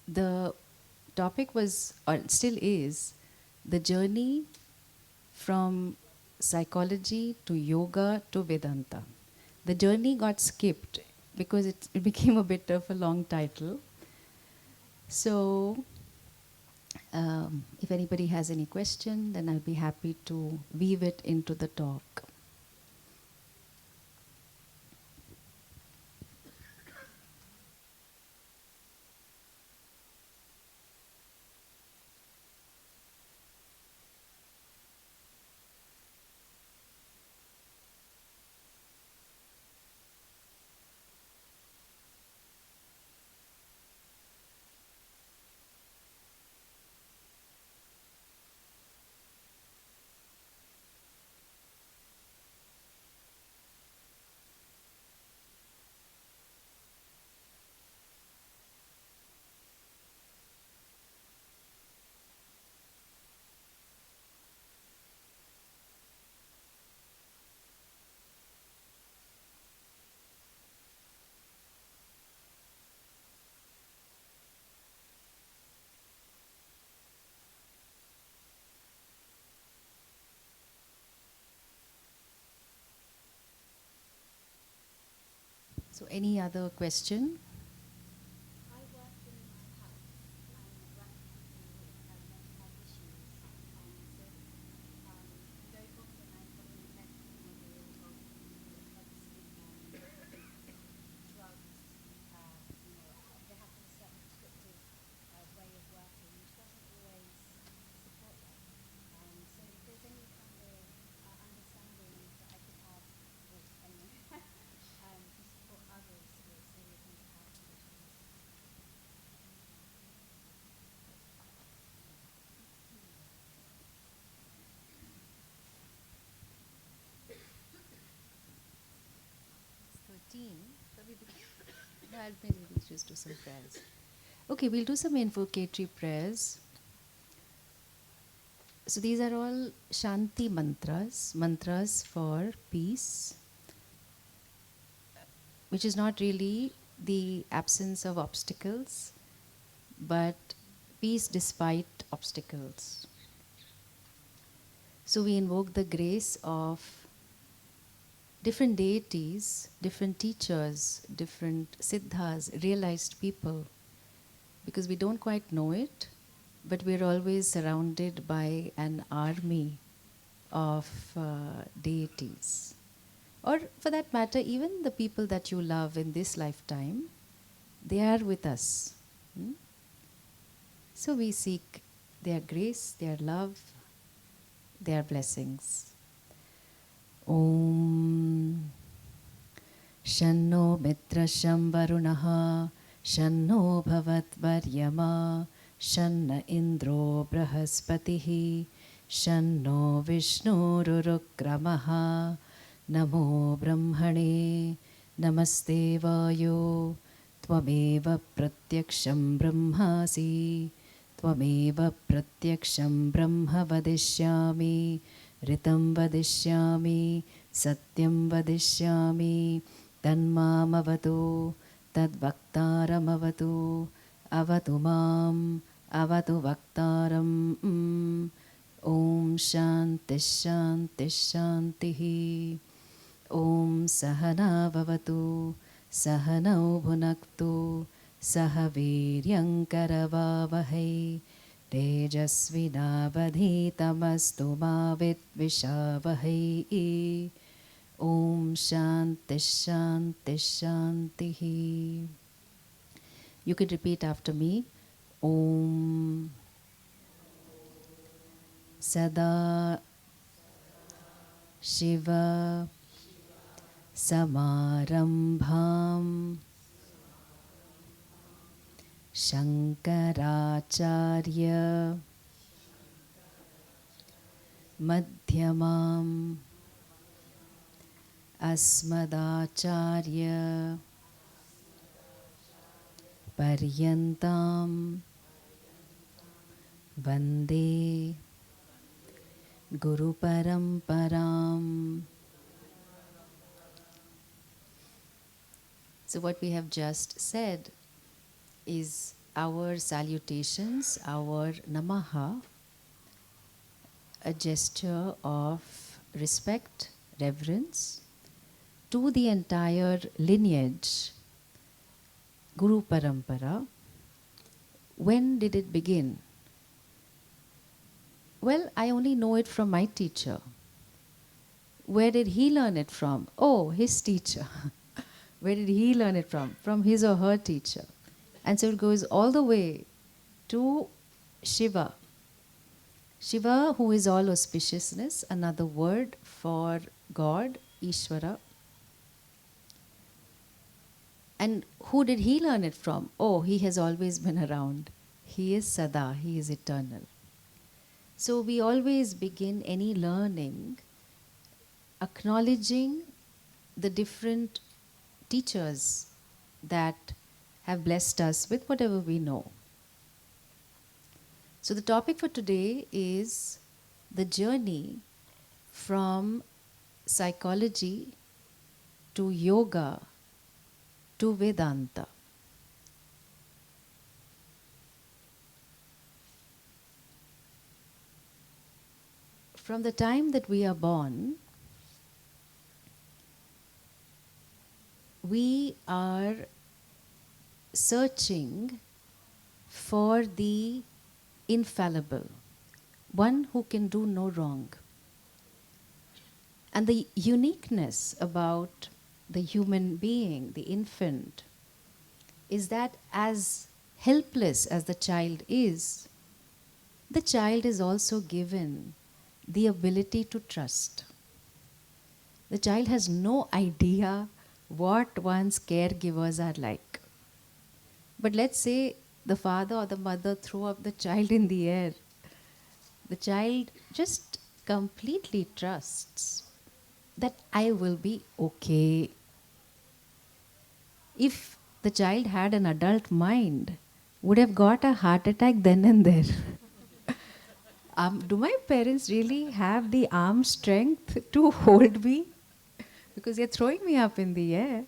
the topic was, or still is, the journey from psychology to yoga to Vedanta. The journey got skipped because it became a bit of a long title. So, if anybody has any question, then I'll be happy to weave it into the talk. So, any other question? No, I'll maybe just do some prayers. Okay, we'll do some invocatory prayers. So these are all Shanti mantras, mantras for peace, which is not really the absence of obstacles, but peace despite obstacles. So we invoke the grace of different deities, different teachers, different siddhas, realized people, because we don't quite know it, but we're always surrounded by an army of deities. Or for that matter, even the people that you love in this lifetime, they are with us. So we seek their grace, their love, their blessings. Om Shanno Mitrasham Varunaha Shanno Bhavatvaryama Shanna Indro Brahaspatihi Shanno Vishnururukramaha Namo Brahmane Namaste Vayo Tvameva Pratyaksham Brahmasi Tvameva Pratyaksham Brahma Vadishyami Ritam Vadishyami Satyam Vadishyami Tanmamavatu Tadvaktaramavatu Avatu Mam Avatu Vaktaram Om Shanti Shanti Shantihi Om Sahana Vavatu Sahanau Bhunaktu Sahaviryankaravavahai Tejasvinavadhitamastu ma vidvishavahai. Om Shanti Shanti Shantihi. You can repeat after me. Om Sada Shiva Samarambham Shankaracharya Madhyamam Asmadacharya Paryantam Vande Guru Paramparam. So what we have just said is our salutations, our namaha, a gesture of respect, reverence to the entire lineage, Guru Parampara. When did it begin? Well, I only know it from my teacher. Where did he learn it from? Oh, his teacher. Where did he learn it from? From his or her teacher. And so it goes all the way to Shiva. Shiva, who is all auspiciousness, another word for God, Ishvara. And who did he learn it from? Oh, he has always been around. He is Sada, he is eternal. So we always begin any learning acknowledging the different teachers that have blessed us with whatever we know. So the topic for today is the journey from psychology to yoga to Vedanta. From the time that we are born, we are searching for the infallible, one who can do no wrong. And the uniqueness about the human being, the infant, is that as helpless as the child is also given the ability to trust. The child has no idea what one's caregivers are like. But let's say the father or the mother throw up the child in the air. The child just completely trusts that I will be okay. If the child had an adult mind, would have got a heart attack then and there. Do my parents really have the arm strength to hold me? Because they're throwing me up in the air.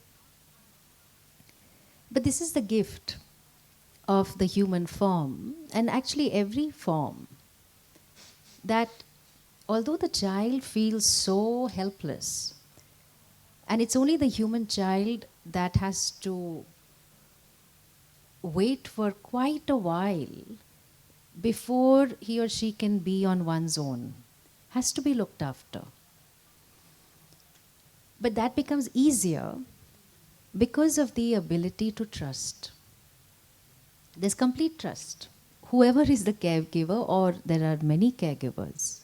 But this is the gift of the human form, and actually every form, that although the child feels so helpless, and it's only the human child that has to wait for quite a while before he or she can be on one's own, has to be looked after. But that becomes easier because of the ability to trust. There's complete trust. Whoever is the caregiver, or there are many caregivers.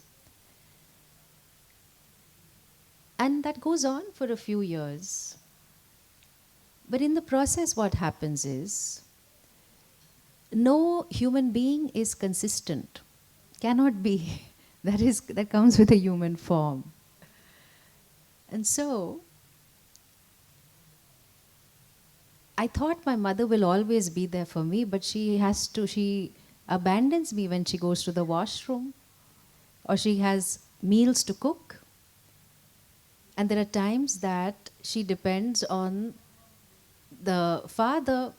And that goes on for a few years. But in the process, what happens is, no human being is consistent. Cannot be. That comes with a human form. And so, I thought my mother will always be there for me, but she abandons me when she goes to the washroom, or she has meals to cook. And there are times that she depends on the father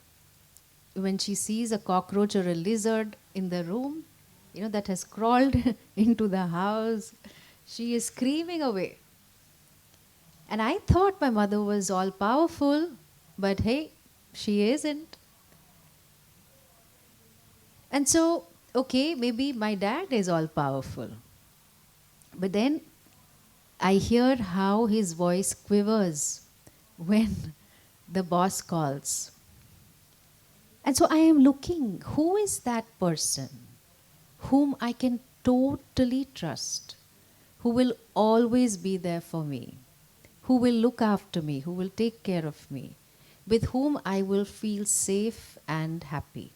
when she sees a cockroach or a lizard in the room, that has crawled into the house. She is screaming away. And I thought my mother was all powerful, but hey, she isn't. And so, okay, maybe my dad is all powerful. But then I hear how his voice quivers when the boss calls. And so I am looking, who is that person whom I can totally trust, who will always be there for me, who will look after me, who will take care of me, with whom I will feel safe and happy.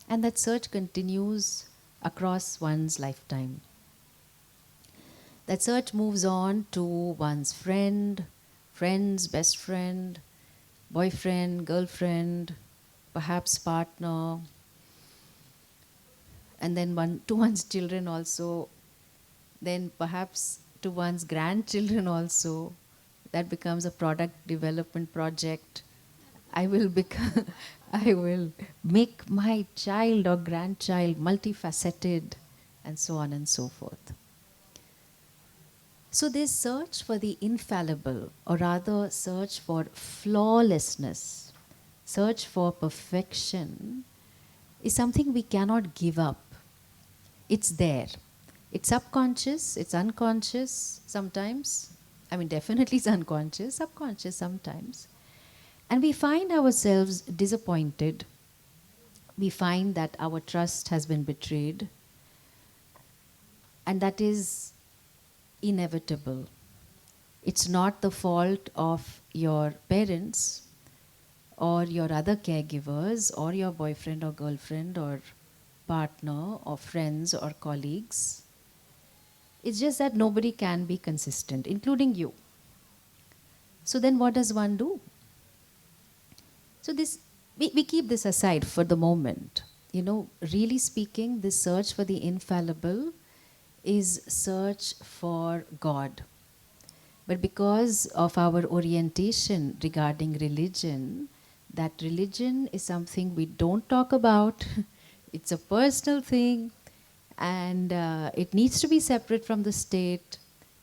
And that search continues across one's lifetime. That search moves on to one's friends, best friend, boyfriend, girlfriend, perhaps partner, and then to one's children also, then perhaps to one's grandchildren also. That becomes a product development project. I will I will make my child or grandchild multifaceted, and so on and so forth. So, this search for the infallible, or rather, search for flawlessness, search for perfection, is something we cannot give up. It's there. It's subconscious, it's unconscious sometimes. I mean, definitely it's unconscious, subconscious sometimes. And we find ourselves disappointed. We find that our trust has been betrayed, and that is inevitable. It's not the fault of your parents or your other caregivers or your boyfriend or girlfriend or partner or friends or colleagues. It's just that nobody can be consistent, including you. So then what does one do? So this we keep this aside for the moment. You know, really speaking, this search for the infallible is search for God. But because of our orientation regarding religion, that religion is something we don't talk about. It's a personal thing, and it needs to be separate from the state,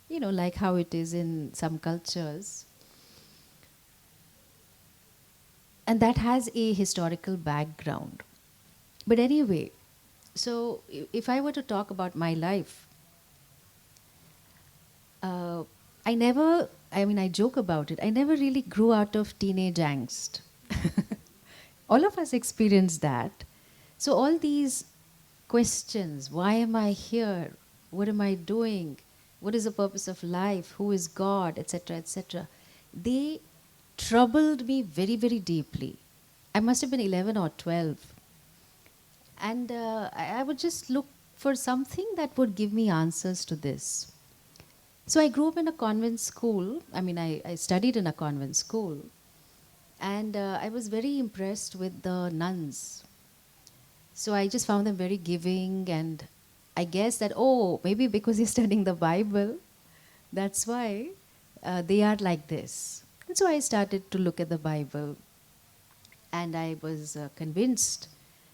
you know, like how it is in some cultures. And that has a historical background. But anyway, so if I were to talk about my life, uh, I joke about it, I never really grew out of teenage angst. All of us experience that. So, all these questions, why am I here? What am I doing? What is the purpose of life? Who is God? Etc. They troubled me very, very deeply. I must have been 11 or 12. And I would just look for something that would give me answers to this. So I grew up in a convent school. I studied in a convent school. And I was very impressed with the nuns. So I just found them very giving. And I guess that, oh, maybe because you're studying the Bible, that's why they are like this. And so I started to look at the Bible. And I was convinced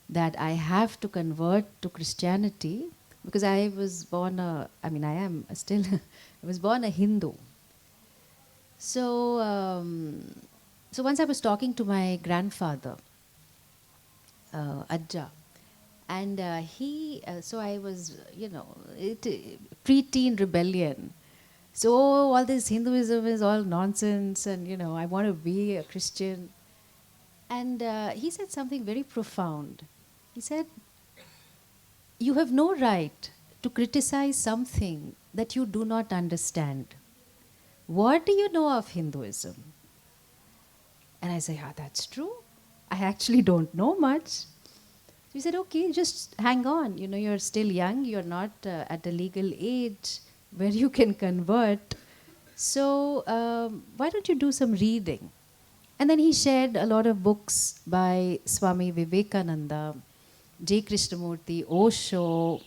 that I have to convert to Christianity because I was born I am still, I was born a Hindu. So, so once I was talking to my grandfather, Ajja, and so I was, preteen rebellion. So all this Hinduism is all nonsense, and I want to be a Christian. And he said something very profound. He said, "You have no right to criticize something that you do not understand. What do you know of Hinduism?" And I said, "Yeah, that's true. I actually don't know much." He said, "Okay, just hang on. You're still young. You're not at a legal age where you can convert. So why don't you do some reading?" And then he shared a lot of books by Swami Vivekananda, J. Krishnamurti, Osho,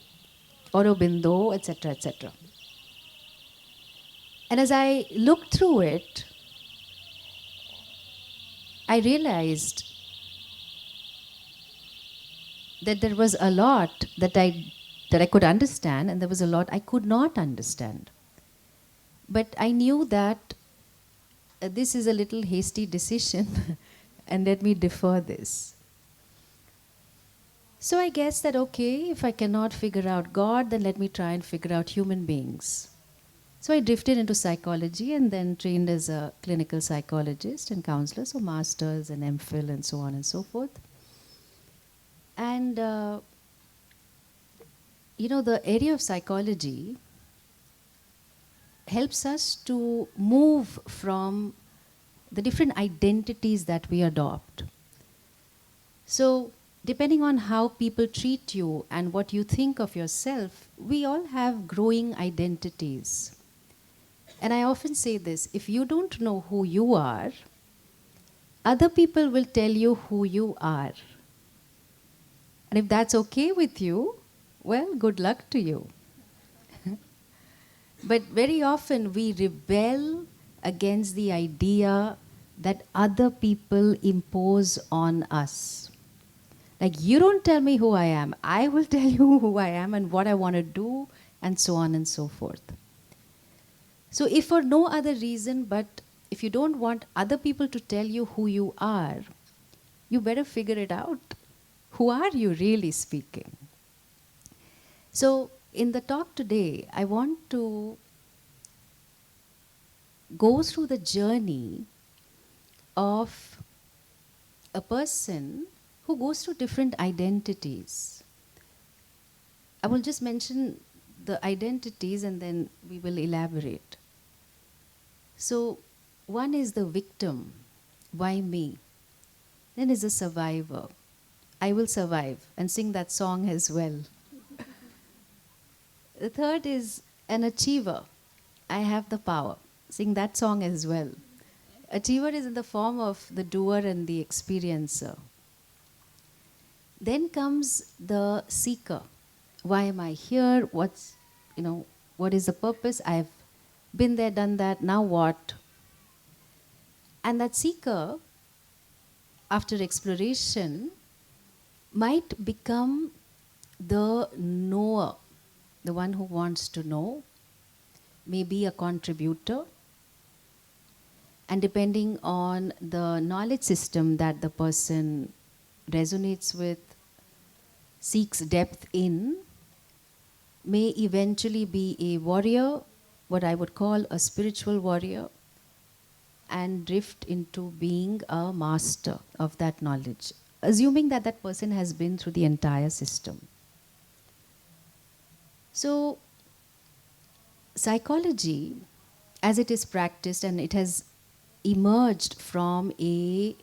Aurobindo, etc. And as I looked through it, I realized that there was a lot that I could understand, and there was a lot I could not understand. But I knew that this is a little hasty decision, and let me defer this. So I guess that, okay, if I cannot figure out God, then let me try and figure out human beings. So I drifted into psychology and then trained as a clinical psychologist and counselor, so masters and MPhil and so on and so forth. And, the area of psychology helps us to move from the different identities that we adopt. So, depending on how people treat you and what you think of yourself, we all have growing identities. And I often say this, if you don't know who you are, other people will tell you who you are. And if that's okay with you, well, good luck to you. But very often we rebel against the idea that other people impose on us. Like, you don't tell me who I am, I will tell you who I am and what I want to do, and so on and so forth. So, if for no other reason, but if you don't want other people to tell you who you are, you better figure it out. Who are you really speaking? So, in the talk today, I want to go through the journey of a person who goes through different identities. I will just mention the identities and then we will elaborate. So, one is the victim, why me? Then is the survivor, I will survive, and sing that song as well. The third is an achiever, I have the power, sing that song as well. Achiever is in the form of the doer and the experiencer. Then comes the seeker. Why am I here? What is the purpose? I've been there, done that, now what? And that seeker, after exploration, might become the knower, the one who wants to know, maybe a contributor. And depending on the knowledge system that the person resonates with, seeks depth in, may eventually be a warrior, what I would call a spiritual warrior, and drift into being a master of that knowledge, assuming that that person has been through the entire system. So, psychology, as it is practiced, and it has emerged from a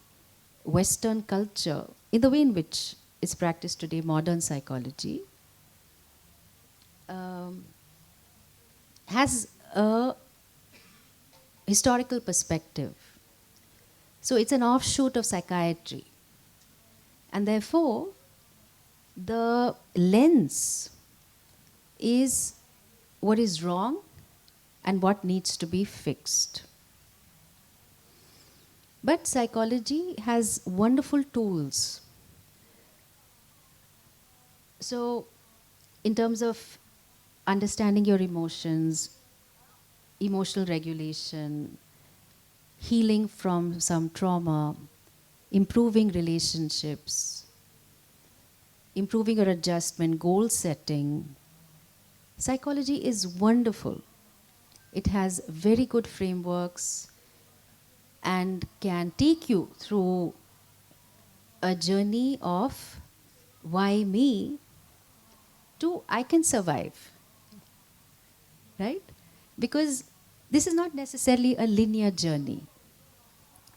Western culture, in the way in which it's practiced today, modern psychology, has a historical perspective. So it's an offshoot of psychiatry. And therefore, the lens is what is wrong and what needs to be fixed. But psychology has wonderful tools. So, in terms of understanding your emotions, emotional regulation, healing from some trauma, improving relationships, improving your adjustment, goal setting, psychology is wonderful. It has very good frameworks and can take you through a journey of why me to I can survive, right? Because this is not necessarily a linear journey.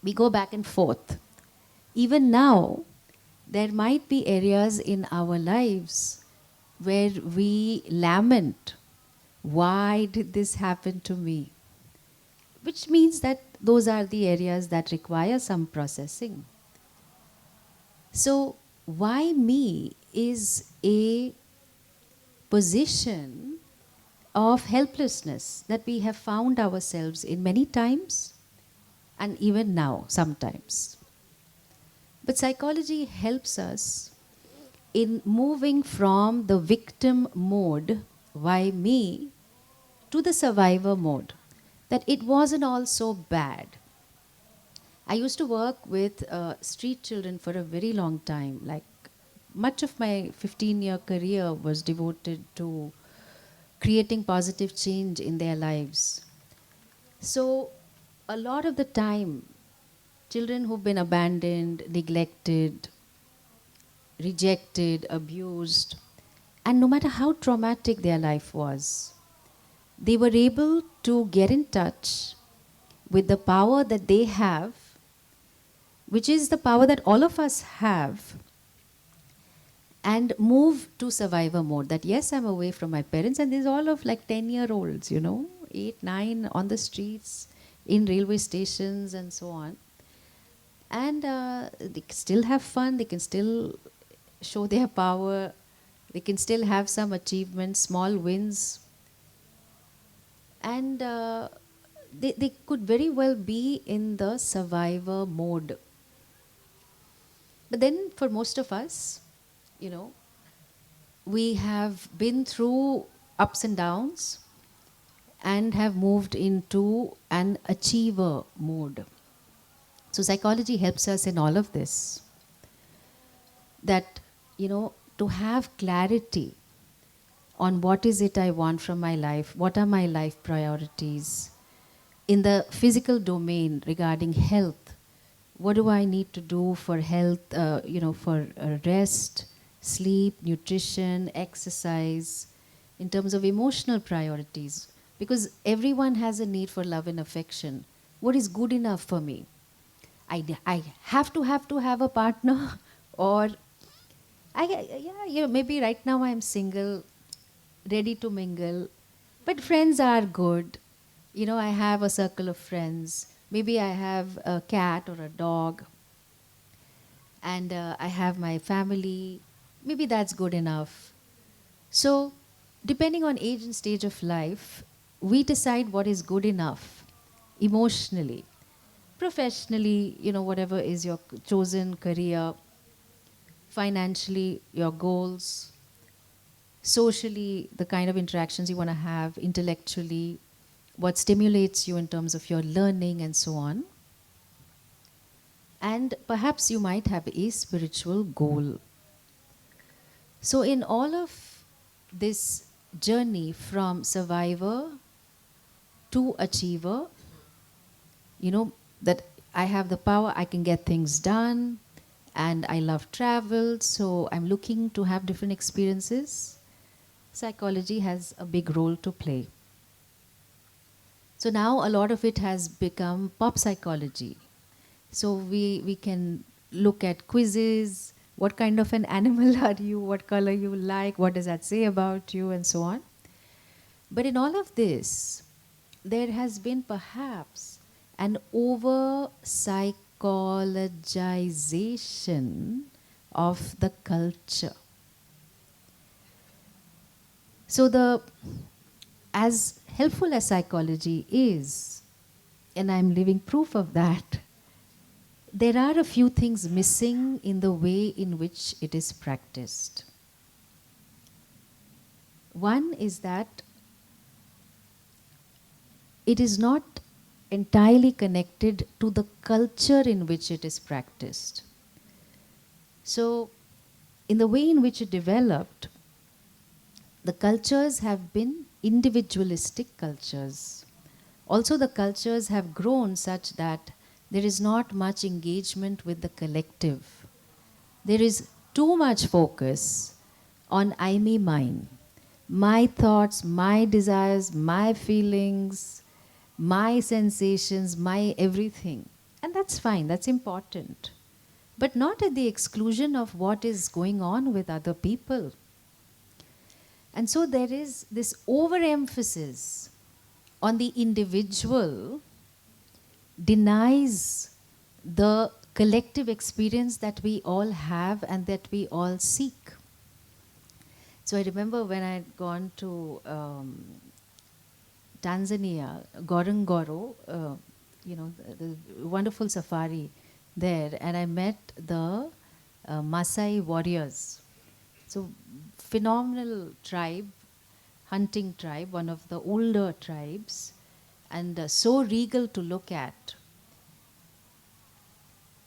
We go back and forth. Even now, there might be areas in our lives where we lament, why did this happen to me? Which means that those are the areas that require some processing. So, why me is a position of helplessness that we have found ourselves in many times and even now sometimes. But psychology helps us in moving from the victim mode, why me, to the survivor mode, that it wasn't all so bad. I used to work with street children for a very long time. Like, much of my 15-year career was devoted to creating positive change in their lives. So, a lot of the time, children who've been abandoned, neglected, rejected, abused, and no matter how traumatic their life was, they were able to get in touch with the power that they have, which is the power that all of us have, and move to survivor mode. That yes, I'm away from my parents, and there's all of like 10-year-olds, 8, 9 on the streets, in railway stations and so on. And they can still have fun, they can still show their power, they can still have some achievements, small wins. And they could very well be in the survivor mode. But then for most of us, you know, we have been through ups and downs and have moved into an achiever mode. So psychology helps us in all of this. That, to have clarity on what is it I want from my life, what are my life priorities. In the physical domain regarding health, what do I need to do for health, for rest, sleep, nutrition, exercise, in terms of emotional priorities. Because everyone has a need for love and affection. What is good enough for me? I have to have a partner, or maybe right now I'm single, ready to mingle, but friends are good. I have a circle of friends. Maybe I have a cat or a dog, and I have my family. Maybe that's good enough. So, depending on age and stage of life, we decide what is good enough emotionally, professionally, whatever is your chosen career, financially, your goals, socially, the kind of interactions you want to have, intellectually, what stimulates you in terms of your learning, and so on. And perhaps you might have a spiritual goal. So, in all of this journey from survivor to achiever, that I have the power, I can get things done, and I love travel, so I'm looking to have different experiences. Psychology has a big role to play. So now a lot of it has become pop psychology. So we can look at quizzes, what kind of an animal are you, what color you like, what does that say about you, and so on. But in all of this, there has been perhaps an over psychologization of the culture. So as helpful as psychology is, and I'm living proof of that, there are a few things missing in the way in which it is practiced. One is that it is not entirely connected to the culture in which it is practiced. So, in the way in which it developed, the cultures have been individualistic cultures. Also, the cultures have grown such that there is not much engagement with the collective. There is too much focus on I, me, mine. My thoughts, my desires, my feelings, my sensations, my everything. And that's fine, that's important. But not at the exclusion of what is going on with other people. And so there is this overemphasis on the individual denies the collective experience that we all have and that we all seek. So I remember when I had gone to Tanzania, Ngorongoro, the wonderful safari there, and I met the Maasai warriors. So phenomenal tribe, hunting tribe, one of the older tribes, and so regal to look at.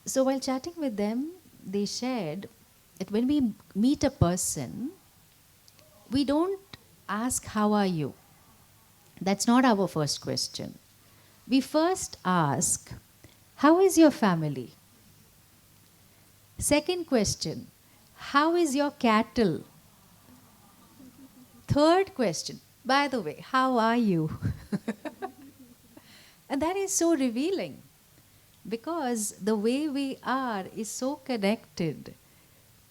So while chatting with them, they shared that when we meet a person, we don't ask, how are you? That's not our first question. We first ask, how is your family? Second question, how is your cattle? Third question, by the way, how are you? And that is so revealing, because the way we are is so connected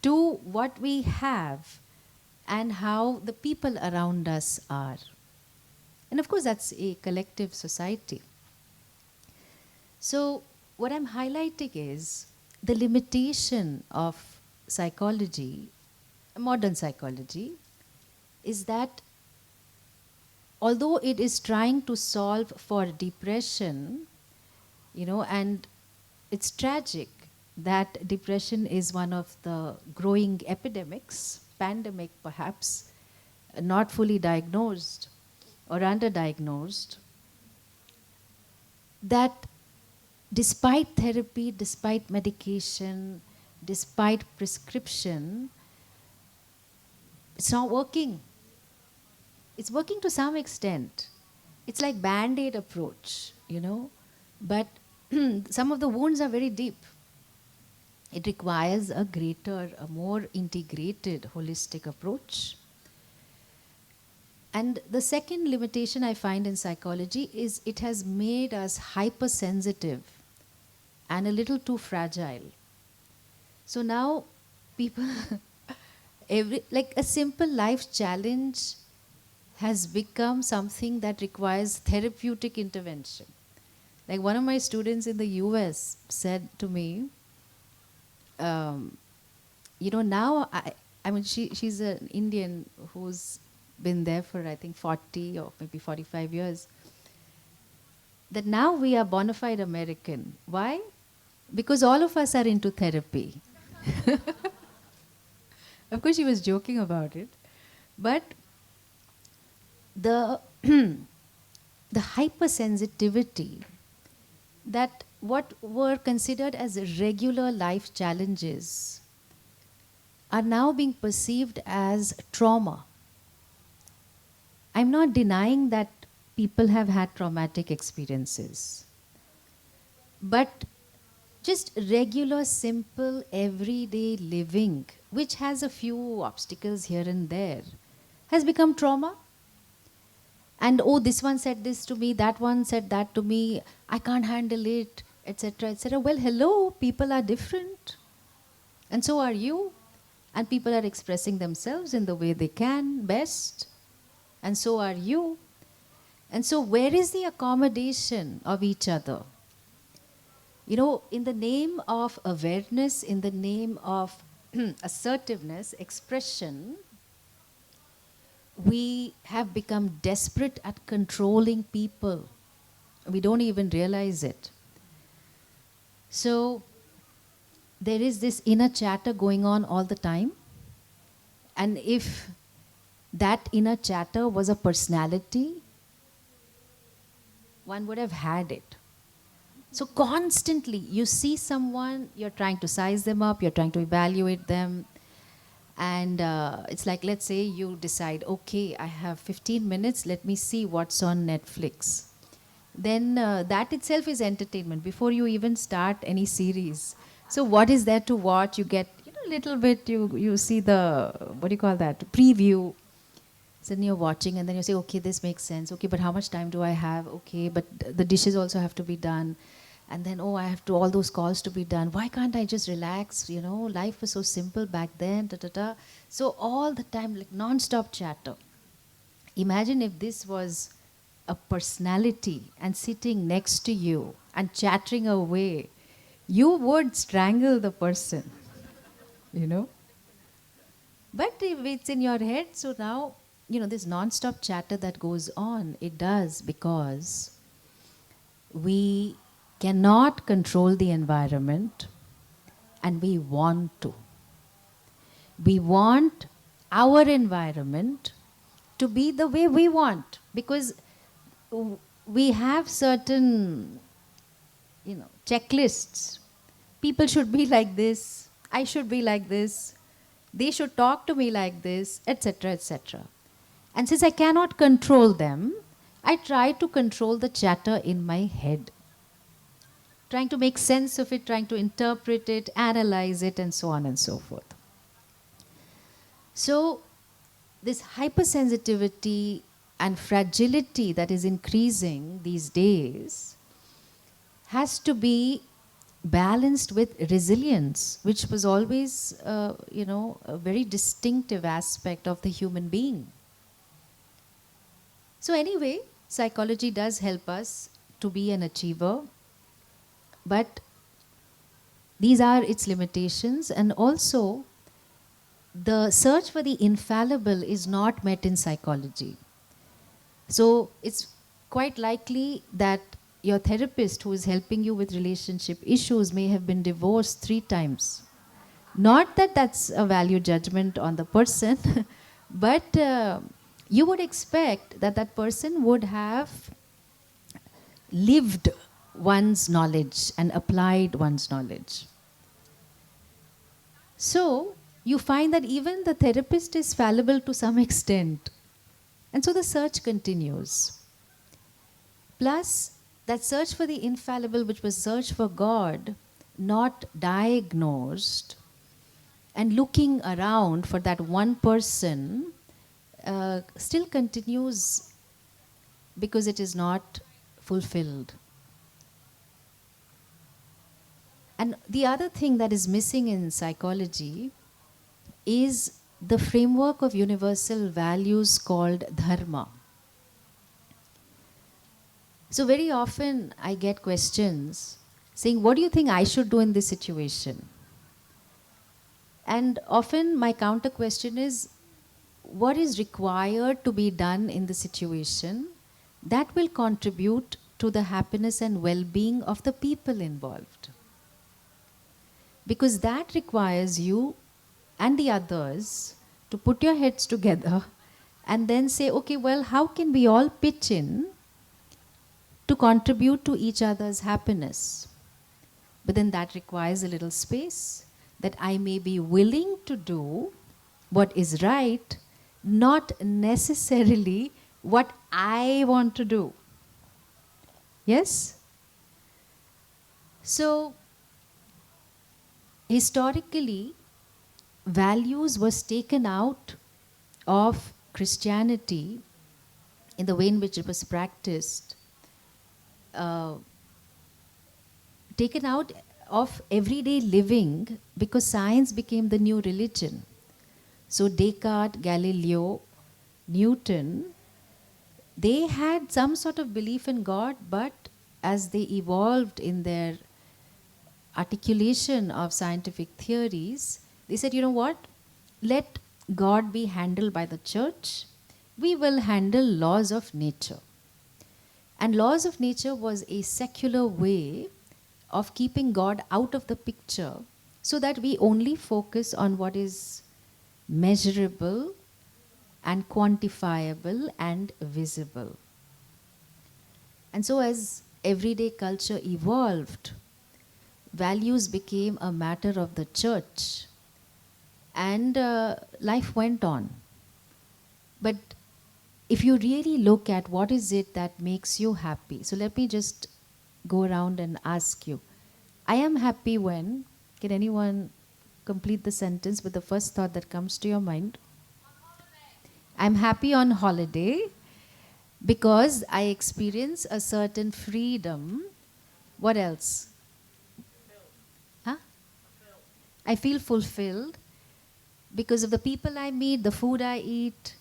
to what we have and how the people around us are. And of course, that's a collective society. So what I'm highlighting is the limitation of psychology, modern psychology, is that although it is trying to solve for depression, and it's tragic that depression is one of the growing epidemics, pandemic perhaps, not fully diagnosed or underdiagnosed, that despite therapy, despite medication, despite prescription, it's not working. It's working to some extent. It's like Band-Aid approach, but some of the wounds are very deep. It requires a more integrated, holistic approach. And the second limitation I find in psychology is it has made us hypersensitive and a little too fragile. So now people, like a simple life challenge has become something that requires therapeutic intervention. Like one of my students in the US said to me, now she's an Indian who's been there for I think 40 or maybe 45 years, that now we are bona fide American. Why? Because all of us are into therapy. Of course, she was joking about it, but the the hypersensitivity, that what were considered as regular life challenges are now being perceived as trauma. I'm not denying that people have had traumatic experiences, but just regular, simple, everyday living, which has a few obstacles here and there, has become trauma. And this one said this to me, that one said that to me, I can't handle it, etc., etc. Well, hello, people are different, and so are you, and people are expressing themselves in the way they can best, and so are you. And so where is the accommodation of each other? In the name of awareness, in the name of assertiveness, expression, we have become desperate at controlling people. We don't even realize it. So there is this inner chatter going on all the time. And if that inner chatter was a personality, one would have had it. So constantly you see someone, you're trying to size them up, you're trying to evaluate them. And it's like, let's say you decide, okay, I have 15 minutes, let me see what's on Netflix. Then that itself is entertainment before you even start any series. So what is there to watch? You get a little bit, you see the, what do you call that, preview. So then you're watching and then you say, okay, this makes sense. Okay, but how much time do I have? Okay, but the dishes also have to be done. And then, I have all those calls to be done. Why can't I just relax? Life was so simple back then. So all the time, like non-stop chatter. Imagine if this was a personality and sitting next to you and chattering away. You would strangle the person, But if it's in your head, so now, this non-stop chatter that goes on, it does because we cannot control the environment, and we want to. We want our environment to be the way we want, because we have certain, checklists. People should be like this, I should be like this, they should talk to me like this, etc., etc. And since I cannot control them, I try to control the chatter in my head, trying to make sense of it, trying to interpret it, analyze it, and so on and so forth. So this hypersensitivity and fragility that is increasing these days has to be balanced with resilience, which was always, a very distinctive aspect of the human being. So anyway, psychology does help us to be an achiever, but these are its limitations, and also the search for the infallible is not met in psychology. So it's quite likely that your therapist who is helping you with relationship issues may have been divorced 3 times. Not that that's a value judgment on the person, but you would expect that that person would have lived one's knowledge and applied one's knowledge. So you find that even the therapist is fallible to some extent. And so the search continues. Plus, that search for the infallible, which was search for God, not diagnosed, and looking around for that one person, still continues because it is not fulfilled. And the other thing that is missing in psychology is the framework of universal values called dharma. So very often I get questions saying, what do you think I should do in this situation? And often my counter question is, what is required to be done in the situation that will contribute to the happiness and well-being of the people involved? Because that requires you and the others to put your heads together and then say, okay, well, how can we all pitch in to contribute to each other's happiness? But then that requires a little space, that I may be willing to do what is right, not necessarily what I want to do. Yes? So, historically, values was taken out of Christianity in the way in which it was practiced, taken out of everyday living because science became the new religion. So Descartes, Galileo, Newton, they had some sort of belief in God, but as they evolved in their articulation of scientific theories, they said, you know what? Let God be handled by the church. We will handle laws of nature. And laws of nature was a secular way of keeping God out of the picture so that we only focus on what is measurable and quantifiable and visible. And so as everyday culture evolved, values became a matter of the church, and life went on. But if you really look at what is it that makes you happy, so let me just go around and ask you. I am happy when, can anyone complete the sentence with the first thought that comes to your mind? I'm happy on holiday because I experience a certain freedom. What else? Huh? I feel fulfilled because of the people I meet, the food I eat,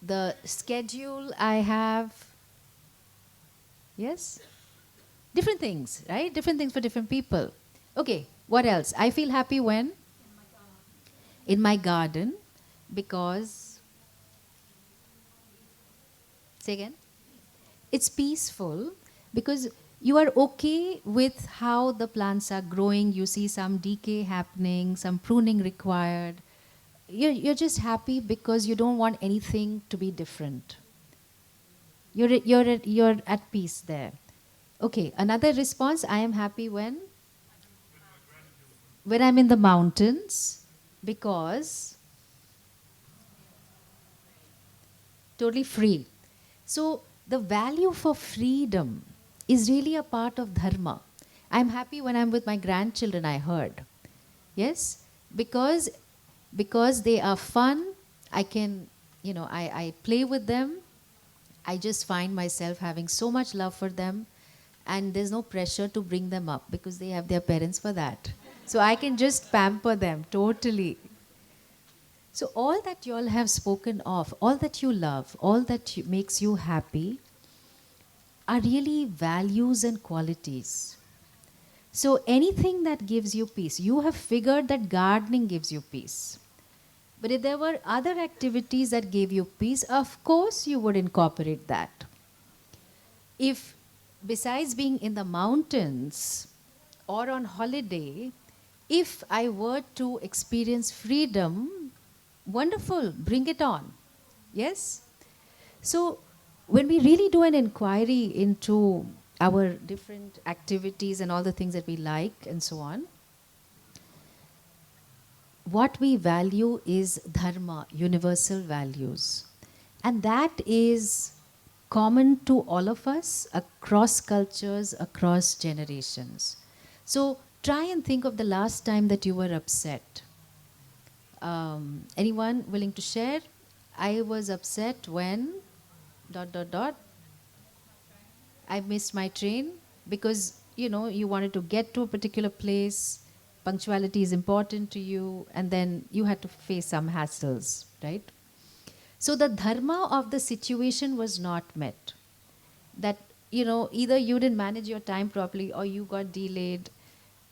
the schedule I have. Yes? Different things, right? Different things for different people. Okay, what else? I feel happy when? In my garden because, say again? It's peaceful because you are okay with how the plants are growing. You see some decay happening, some pruning required. You're just happy because you don't want anything to be different. You're at peace there. Okay, another response, I am happy when I'm in the mountains because totally free. So the value for freedom is really a part of dharma. I'm happy when I'm with my grandchildren, I heard. Yes? Because they are fun, I can, I play with them. I just find myself having so much love for them, and there's no pressure to bring them up because they have their parents for that. So I can just pamper them totally. So all that you all have spoken of, all that you love, all that makes you happy are really values and qualities. So anything that gives you peace, you have figured that gardening gives you peace. But if there were other activities that gave you peace, of course you would incorporate that. If besides being in the mountains or on holiday, if I were to experience freedom, wonderful, bring it on. Yes? So when we really do an inquiry into our different activities and all the things that we like and so on, what we value is dharma, universal values. And that is common to all of us across cultures, across generations. So try and think of the last time that you were upset. Anyone willing to share? I was upset when ... I missed my train because you wanted to get to a particular place. Punctuality is important to you, and then you had to face some hassles, right? So the dharma of the situation was not met. That either you didn't manage your time properly or you got delayed,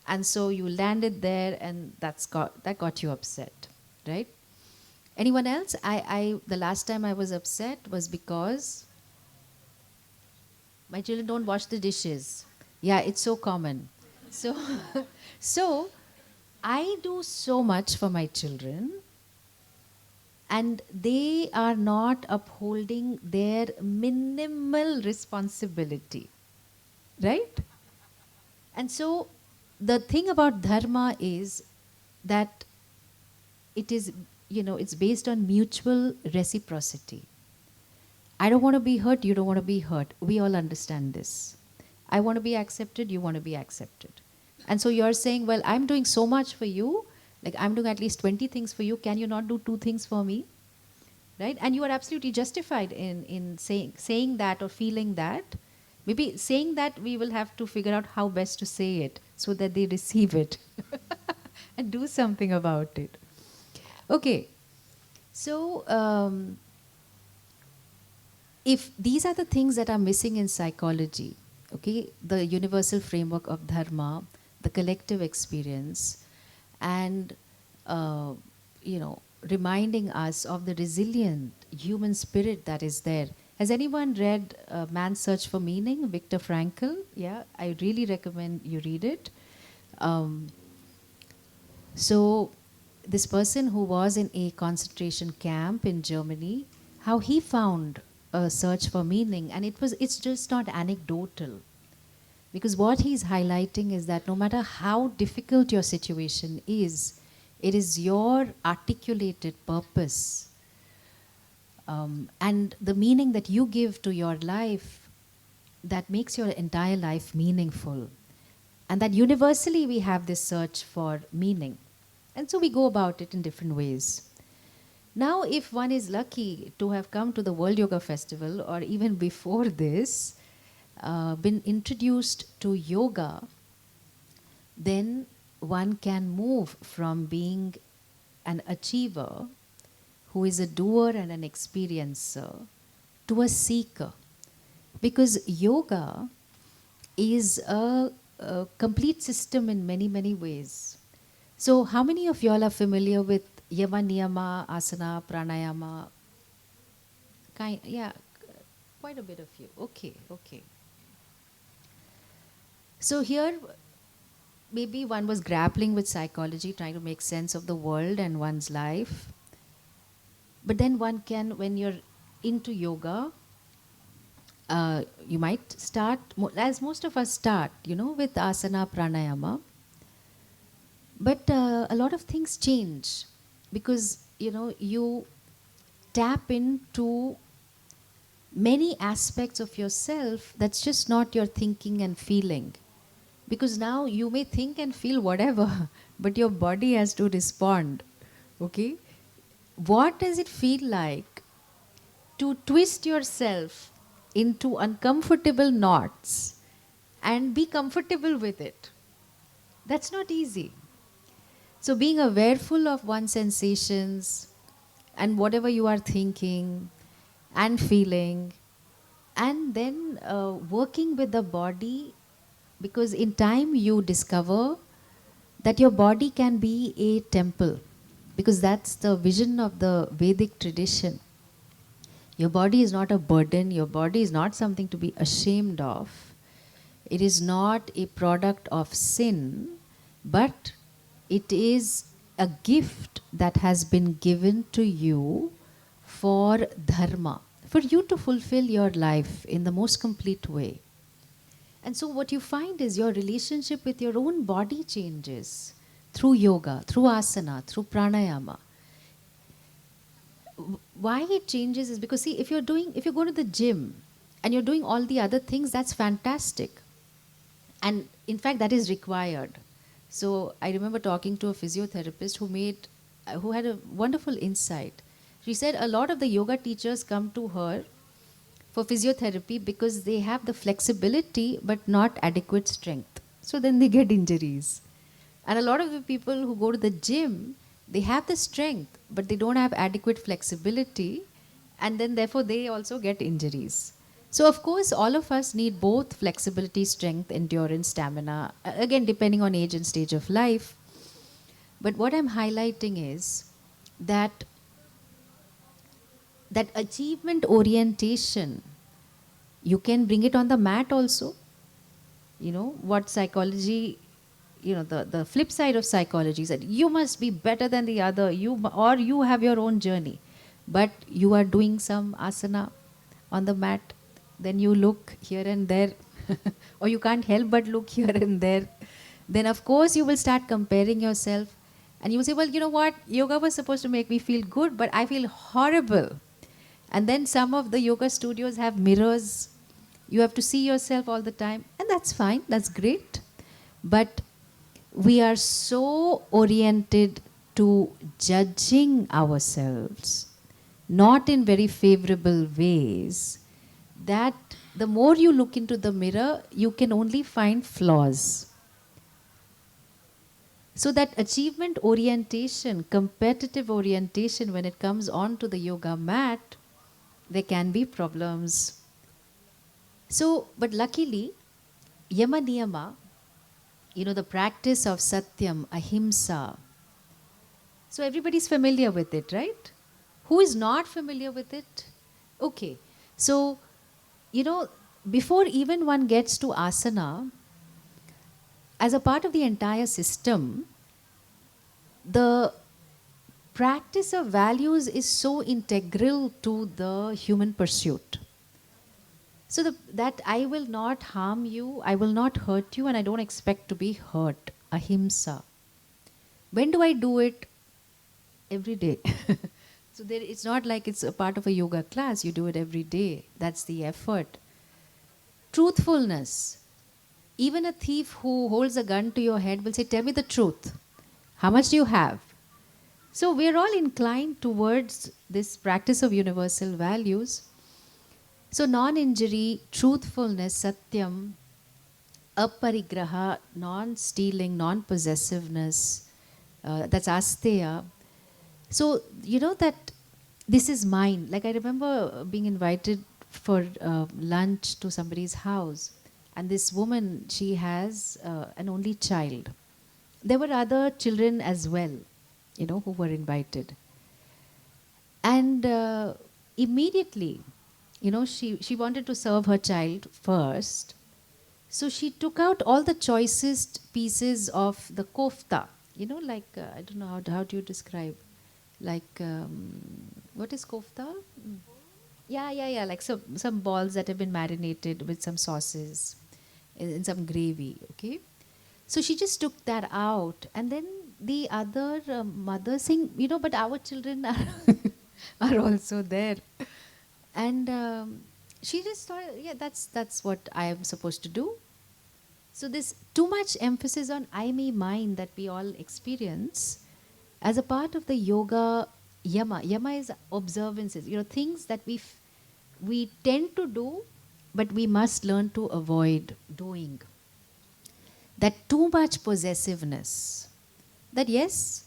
and so you landed there, and that got you upset, right? Anyone else? I the last time I was upset was because my children don't wash the dishes. Yeah, it's so common. So, so I do so much for my children, and they are not upholding their minimal responsibility, right? And so, the thing about dharma is that it is, it's based on mutual reciprocity. I don't want to be hurt, you don't want to be hurt. We all understand this. I want to be accepted, you want to be accepted. And so you're saying, well, I'm doing so much for you, like I'm doing at least 20 things for you, can you not do 2 things for me? Right? And you are absolutely justified in saying that or feeling that. Maybe saying that we will have to figure out how best to say it so that they receive it and do something about it. Okay, so if these are the things that are missing in psychology, okay, the universal framework of dharma, the collective experience, and reminding us of the resilient human spirit that is there. Has anyone read Man's Search for Meaning, Viktor Frankl? Yeah, I really recommend you read it. So this person who was in a concentration camp in Germany, how he found a search for meaning, and it's just not anecdotal. Because what he's highlighting is that no matter how difficult your situation is, it is your articulated purpose and the meaning that you give to your life that makes your entire life meaningful. And that universally we have this search for meaning. And so we go about it in different ways. Now, if one is lucky to have come to the World Yoga Festival, or even before this, been introduced to yoga, then one can move from being an achiever who is a doer and an experiencer to a seeker. Because yoga is a complete system in many, many ways. So how many of y'all are familiar with yama, niyama, asana, pranayama? Yeah, quite a bit of you. Okay. So here, maybe one was grappling with psychology, trying to make sense of the world and one's life. But then one can, when you're into yoga, you might start, as most of us start, with asana, pranayama. But a lot of things change because, you tap into many aspects of yourself that's just not your thinking and feeling. Because now you may think and feel whatever, but your body has to respond. Okay? What does it feel like to twist yourself into uncomfortable knots and be comfortable with it? That's not easy. So being awareful of one's sensations and whatever you are thinking and feeling, and then working with the body, because in time you discover that your body can be a temple. because that's the vision of the Vedic tradition. Your body is not a burden, your body is not something to be ashamed of. It is not a product of sin, but it is a gift that has been given to you for dharma, for you to fulfill your life in the most complete way. And so, what you find is your relationship with your own body changes through yoga, through asana, through pranayama. Why it changes is because, see, if you go to the gym and you're doing all the other things, that's fantastic. And in fact, that is required. So I remember talking to a physiotherapist who had a wonderful insight. She said a lot of the yoga teachers come to her for physiotherapy because they have the flexibility but not adequate strength. So then they get injuries. And a lot of the people who go to the gym, they have the strength but they don't have adequate flexibility, and then therefore they also get injuries. So of course all of us need both flexibility, strength, endurance, stamina, again depending on age and stage of life. But what I'm highlighting is that achievement orientation, you can bring it on the mat also. You know what psychology, the flip side of psychology is that you must be better than the other, or you have your own journey, but you are doing some asana on the mat, then you look here and there or you can't help but look here and there, then of course you will start comparing yourself, and you will say, well, you know what, yoga was supposed to make me feel good, but I feel horrible. And then some of the yoga studios have mirrors. You have to see yourself all the time. And that's fine, that's great. But we are so oriented to judging ourselves, not in very favorable ways, that the more you look into the mirror, you can only find flaws. So that achievement orientation, competitive orientation, when it comes onto the yoga mat, there can be problems. So, but luckily, yama niyama, the practice of satyam, ahimsa. So everybody's familiar with it, right? Who is not familiar with it? Okay. So, before even one gets to asana, as a part of the entire system, the practice of values is so integral to the human pursuit. So that I will not harm you, I will not hurt you, and I don't expect to be hurt. Ahimsa. When do I do it? Every day. So it's not like it's a part of a yoga class. You do it every day. That's the effort. Truthfulness. Even a thief who holds a gun to your head will say, tell me the truth. How much do you have? So we're all inclined towards this practice of universal values. So non-injury, truthfulness, satyam, aparigraha, non-stealing, non-possessiveness, that's asteya. So, that this is mine. Like I remember being invited for lunch to somebody's house, and this woman, she has an only child. There were other children as well, who were invited. And immediately, she wanted to serve her child first. So she took out all the choicest pieces of the kofta. I don't know, how do you describe? Like, what is kofta? Yeah. Like some balls that have been marinated with some sauces in some gravy, okay? So she just took that out. And then the other mother saying, but our children are, are also there. And she just thought, yeah, that's what I am supposed to do. So this too much emphasis on I, me, mine that we all experience as a part of the yoga yama. Yama is observances, things that we tend to do, but we must learn to avoid doing. That too much possessiveness. That yes,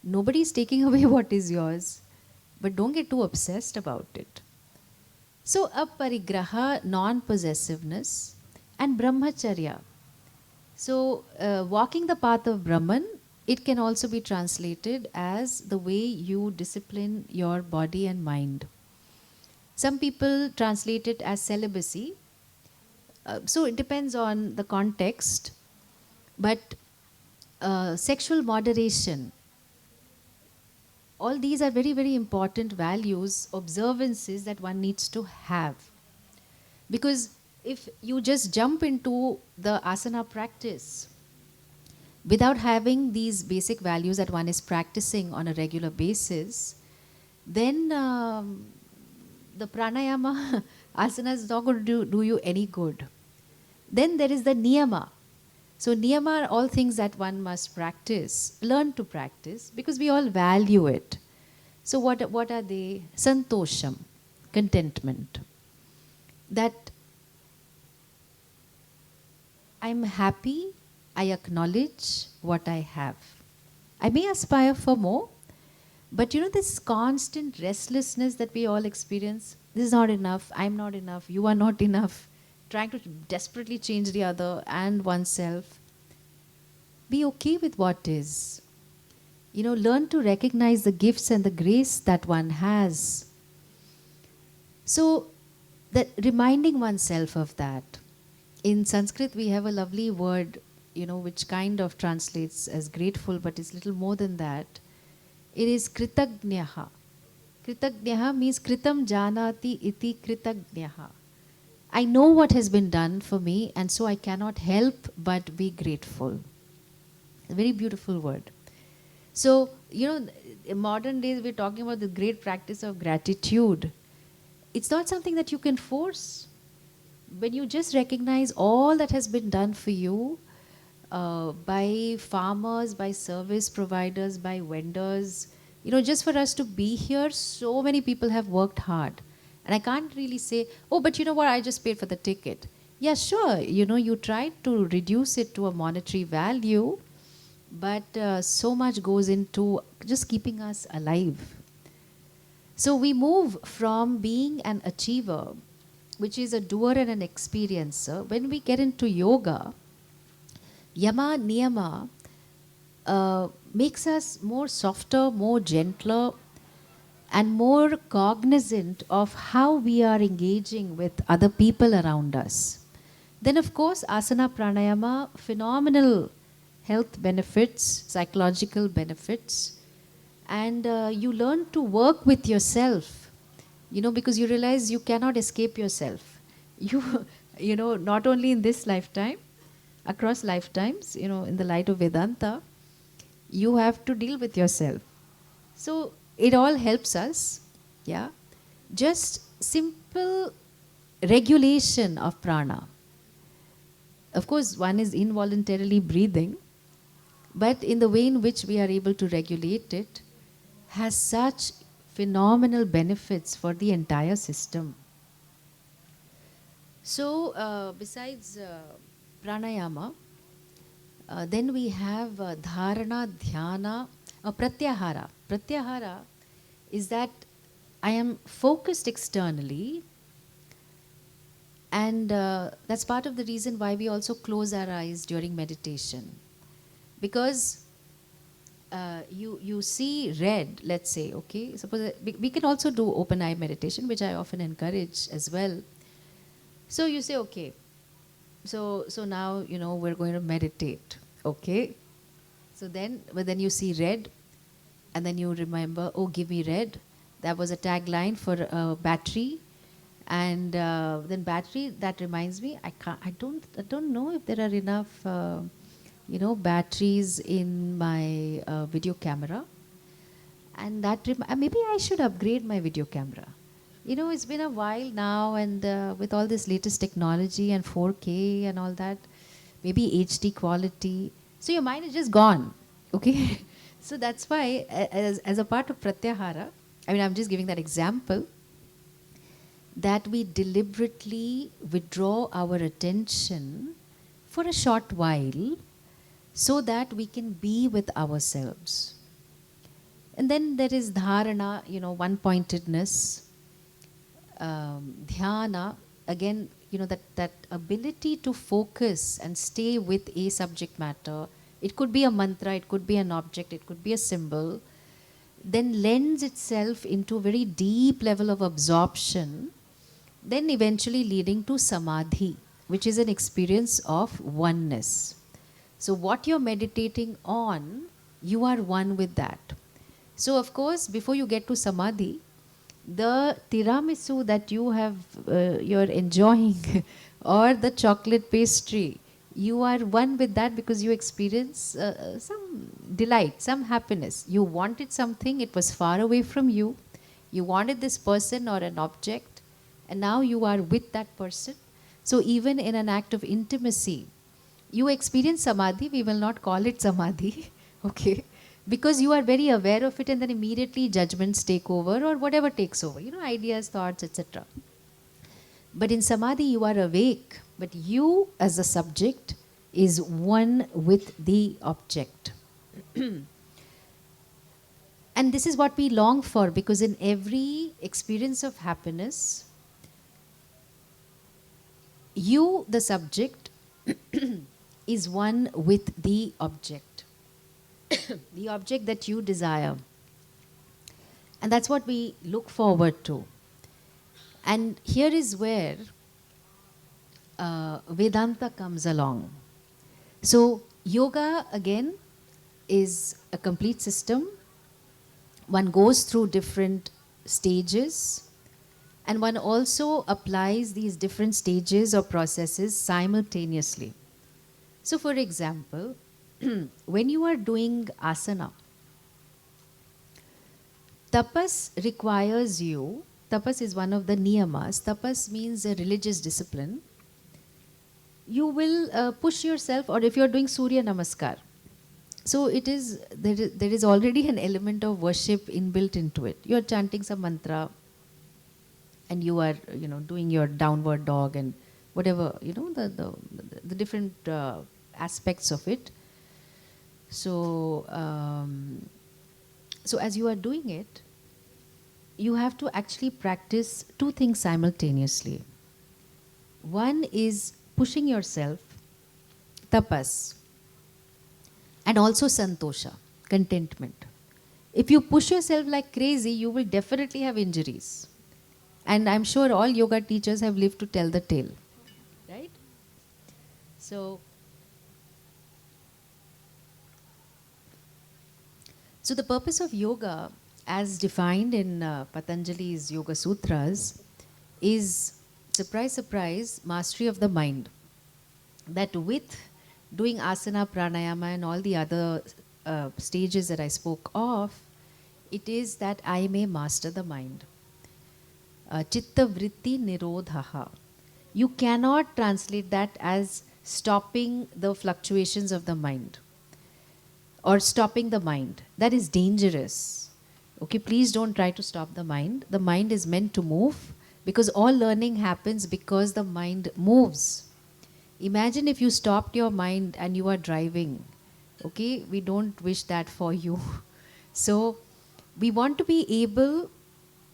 nobody is taking away what is yours, but don't get too obsessed about it. So aparigraha, non-possessiveness, and brahmacharya. So walking the path of Brahman, it can also be translated as the way you discipline your body and mind. Some people translate it as celibacy. So it depends on the context. But sexual moderation, all these are very, very important values, observances that one needs to have. Because if you just jump into the asana practice without having these basic values that one is practicing on a regular basis, then the pranayama asana is not going to do you any good. Then there is the niyama. So niyama are all things that one must practice, learn to practice, because we all value it. So what are they? Santosham, contentment. That I'm happy, I acknowledge what I have. I may aspire for more, but this constant restlessness that we all experience, this is not enough, I'm not enough, you are not enough, trying to desperately change the other and oneself. Be okay with what is. Learn to recognize the gifts and the grace that one has. So, that reminding oneself of that. In Sanskrit, we have a lovely word, which kind of translates as grateful, but it's little more than that. It is kritagnaha. Kritagnaha means kritam janati iti kritagnaha. I know what has been done for me, and so I cannot help but be grateful. A very beautiful word. So, in modern days, we're talking about the great practice of gratitude. It's not something that you can force. When you just recognize all that has been done for you by farmers, by service providers, by vendors, just for us to be here, so many people have worked hard. And I can't really say, oh, but you know what, I just paid for the ticket. Yeah, sure, you tried to reduce it to a monetary value, but so much goes into just keeping us alive. So we move from being an achiever, which is a doer and an experiencer. When we get into yoga, yama, niyama makes us more softer, more gentler, and more cognizant of how we are engaging with other people around us. Then, of course, asana pranayama, phenomenal health benefits, psychological benefits, and you learn to work with yourself, because you realize you cannot escape yourself. Not only in this lifetime, across lifetimes, in the light of Vedanta, you have to deal with yourself. So it all helps us, yeah. Just simple regulation of prana. Of course, one is involuntarily breathing, but in the way in which we are able to regulate it has such phenomenal benefits for the entire system. So, besides pranayama, then we have dharana, dhyana, pratyahara. Pratyahara is that I am focused externally, and that's part of the reason why we also close our eyes during meditation. Because you see red, let's say, okay? Suppose we can also do open eye meditation, which I often encourage as well. So you say, okay, so now, we're going to meditate, okay? But then you see red, and then you remember, oh, give me red. That was a tagline for battery. And then battery, that reminds me, I don't know if there are enough batteries in my video camera, and that maybe I should upgrade my video camera. It's been a while now, and with all this latest technology and 4K and all that, maybe HD quality, so your mind is just gone, okay? So that's why, as a part of pratyahara, I'm just giving that example, that we deliberately withdraw our attention for a short while so that we can be with ourselves. And then there is dharana, one-pointedness, dhyana, again, that ability to focus and stay with a subject matter It could be a mantra, it could be an object, it could be a symbol, then lends itself into a very deep level of absorption, then eventually leading to samadhi, which is an experience of oneness. So, what you're meditating on, you are one with that. So, of course, before you get to samadhi, the tiramisu that you're enjoying, or the chocolate pastry, you are one with that because you experience some delight, some happiness. You wanted something, it was far away from you. You wanted this person or an object, and now you are with that person. So, even in an act of intimacy, you experience samadhi. We will not call it samadhi, okay? Because you are very aware of it, and then immediately judgments take over, or whatever takes over, ideas, thoughts, etc. But in samadhi, you are awake, but you as a subject is one with the object. And this is what we long for, because in every experience of happiness, you, the subject, is one with the object. The object that you desire. And that's what we look forward to. And here is where Vedanta comes along. So, yoga again is a complete system. One goes through different stages, and one also applies these different stages or processes simultaneously. So, for example, when you are doing asana, tapas requires you, tapas is one of the niyamas, tapas means a religious discipline. You will push yourself, or if you are doing Surya Namaskar, so there is already an element of worship inbuilt into it. You are chanting some mantra, and you are doing your downward dog and whatever, the different aspects of it. So, so as you are doing it, you have to actually practice two things simultaneously. One is pushing yourself, tapas, and also santosha, contentment. If you push yourself like crazy, you will definitely have injuries. And I'm sure all yoga teachers have lived to tell the tale, right? So the purpose of yoga, as defined in Patanjali's Yoga Sutras, is, surprise, surprise, mastery of the mind. That with doing asana, pranayama, and all the other stages that I spoke of, it is that I may master the mind. Chitta vritti nirodhaha. You cannot translate that as stopping the fluctuations of the mind, or stopping the mind. That is dangerous. Okay, please don't try to stop the mind. The mind is meant to move, because all learning happens because the mind moves. Imagine if you stopped your mind and you are driving. Okay, we don't wish that for you. So we want to be able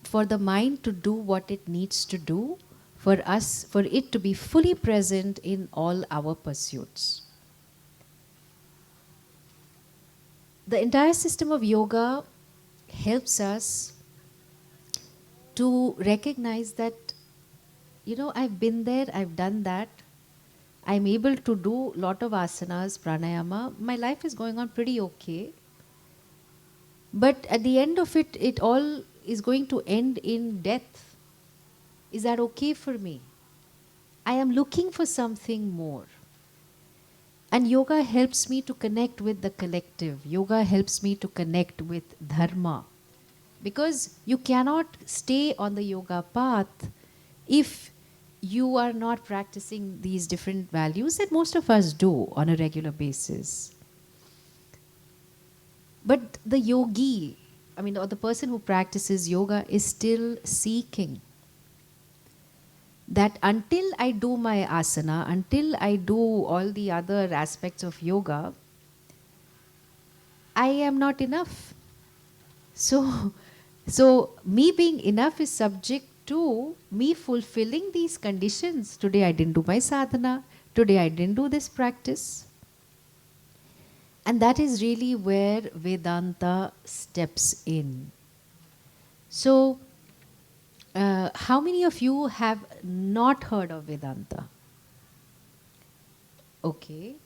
for the mind to do what it needs to do, for it to be fully present in all our pursuits. The entire system of yoga helps us to recognize that, I've been there, I've done that. I'm able to do a lot of asanas, pranayama. My life is going on pretty okay. But at the end of it, it all is going to end in death. Is that okay for me? I am looking for something more. And yoga helps me to connect with the collective. Yoga helps me to connect with dharma. Because you cannot stay on the yoga path if you are not practicing these different values that most of us do on a regular basis. But the yogi, or the person who practices yoga, is still seeking. That until I do my asana, until I do all the other aspects of yoga, I am not enough. So me being enough is subject to me fulfilling these conditions. Today I didn't do my sadhana. Today I didn't do this practice. And that is really where Vedanta steps in. So, how many of you have not heard of Vedanta? Okay.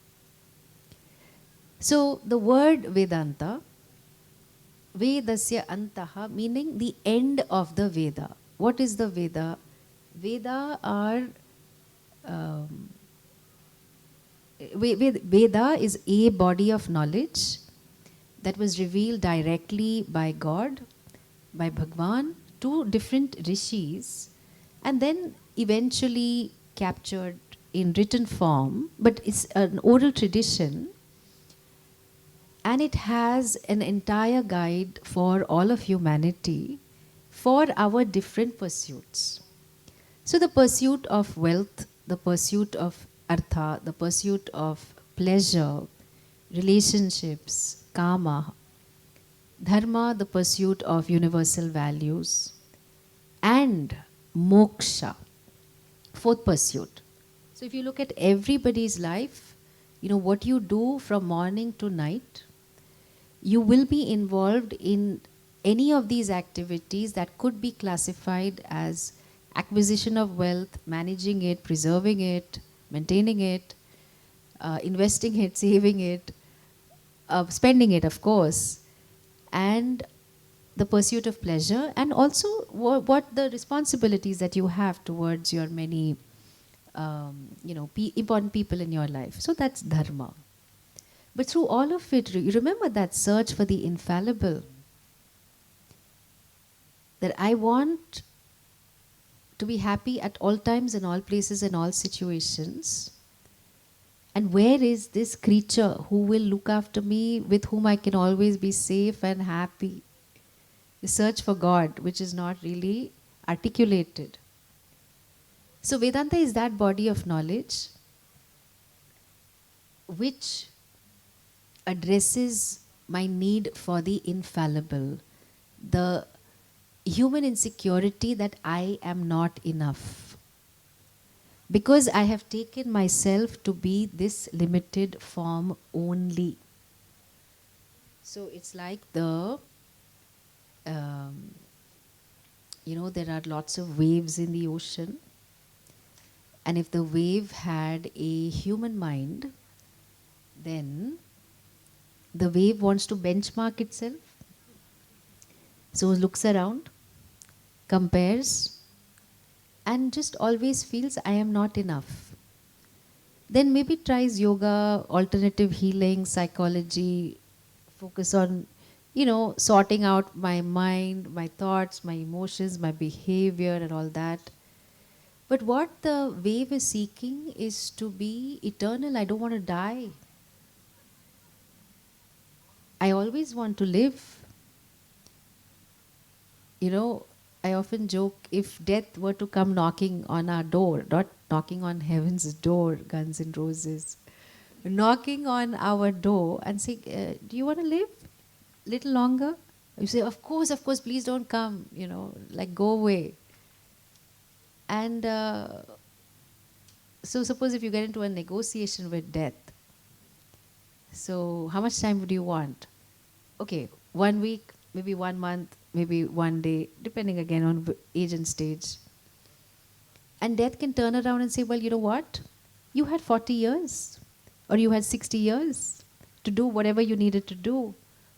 So, the word Vedanta, Vedasya Antaha, meaning the end of the Veda. What is the Veda? Veda are um, Veda is a body of knowledge that was revealed directly by God, by Bhagwan, to different rishis, and then eventually captured in written form, but it's an oral tradition, and it has an entire guide for all of humanity for our different pursuits. So, the pursuit of wealth, the pursuit of artha, the pursuit of pleasure, relationships, karma, dharma, the pursuit of universal values, and moksha, fourth pursuit. So, if you look at everybody's life, what you do from morning to night, you will be involved in any of these activities that could be classified as acquisition of wealth, managing it, preserving it, maintaining it, investing it, saving it, spending it, of course, and the pursuit of pleasure, and also what the responsibilities that you have towards your many, important people in your life. So that's dharma. But through all of it, you remember that search for the infallible. That I want to be happy at all times, in all places, in all situations. And where is this creature who will look after me, with whom I can always be safe and happy? The search for God, which is not really articulated. So Vedanta is that body of knowledge which addresses my need for the infallible, the human insecurity that I am not enough. Because I have taken myself to be this limited form only. So it's like there are lots of waves in the ocean. And if the wave had a human mind, then the wave wants to benchmark itself. So it looks around, compares, and just always feels I am not enough. Then maybe tries yoga, alternative healing, psychology, focus on, sorting out my mind, my thoughts, my emotions, my behavior, and all that. But what the wave is seeking is to be eternal. I don't want to die. I always want to live. I often joke, if death were to come knocking on our door, not knocking on heaven's door, Guns N' Roses, knocking on our door and say, do you want to live a little longer? You say, of course, please don't come, like go away. And so suppose if you get into a negotiation with death, so how much time would you want? Okay, 1 week, maybe 1 month, maybe 1 day, depending again on age and stage. And death can turn around and say, well, you know what? You had 40 years or you had 60 years to do whatever you needed to do.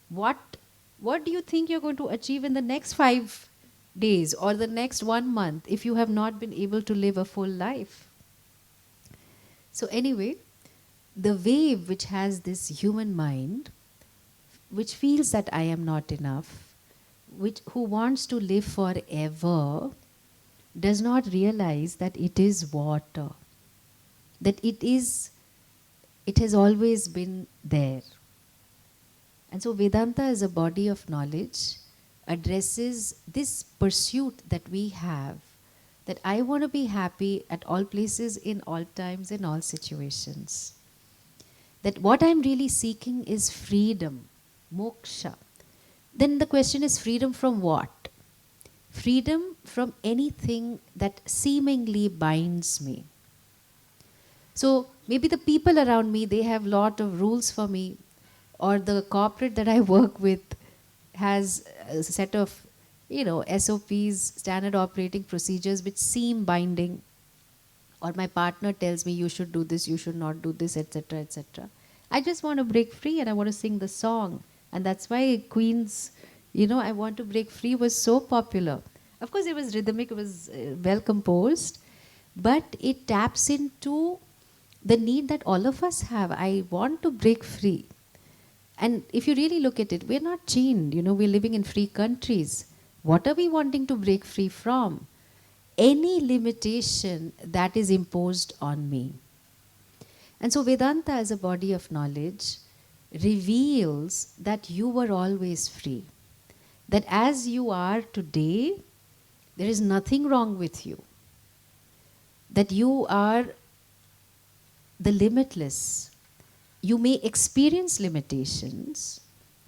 What do you think you're going to achieve in the next 5 days or the next 1 month if you have not been able to live a full life? So anyway, the wave which has this human mind, which feels that I am not enough, who wants to live forever, does not realize that it is water, that it has always been there. And so Vedanta as a body of knowledge addresses this pursuit that we have, that I want to be happy at all places, in all times, in all situations. That what I'm really seeking is freedom, moksha. Then the question is, freedom from what? Freedom from anything that seemingly binds me. So maybe the people around me, they have lot of rules for me. or the corporate that I work with has a set of, SOPs, standard operating procedures, which seem binding, or my partner tells me you should do this, you should not do this, etc., etc. I just want to break free and I want to sing the song. And that's why Queen's, I Want to Break Free was so popular. Of course, it was rhythmic, it was well composed, but it taps into the need that all of us have. I want to break free. And if you really look at it, we're not chained, we're living in free countries. What are we wanting to break free from? Any limitation that is imposed on me. And so Vedanta as a body of knowledge reveals that you were always free. That as you are today, there is nothing wrong with you. That you are the limitless. You may experience limitations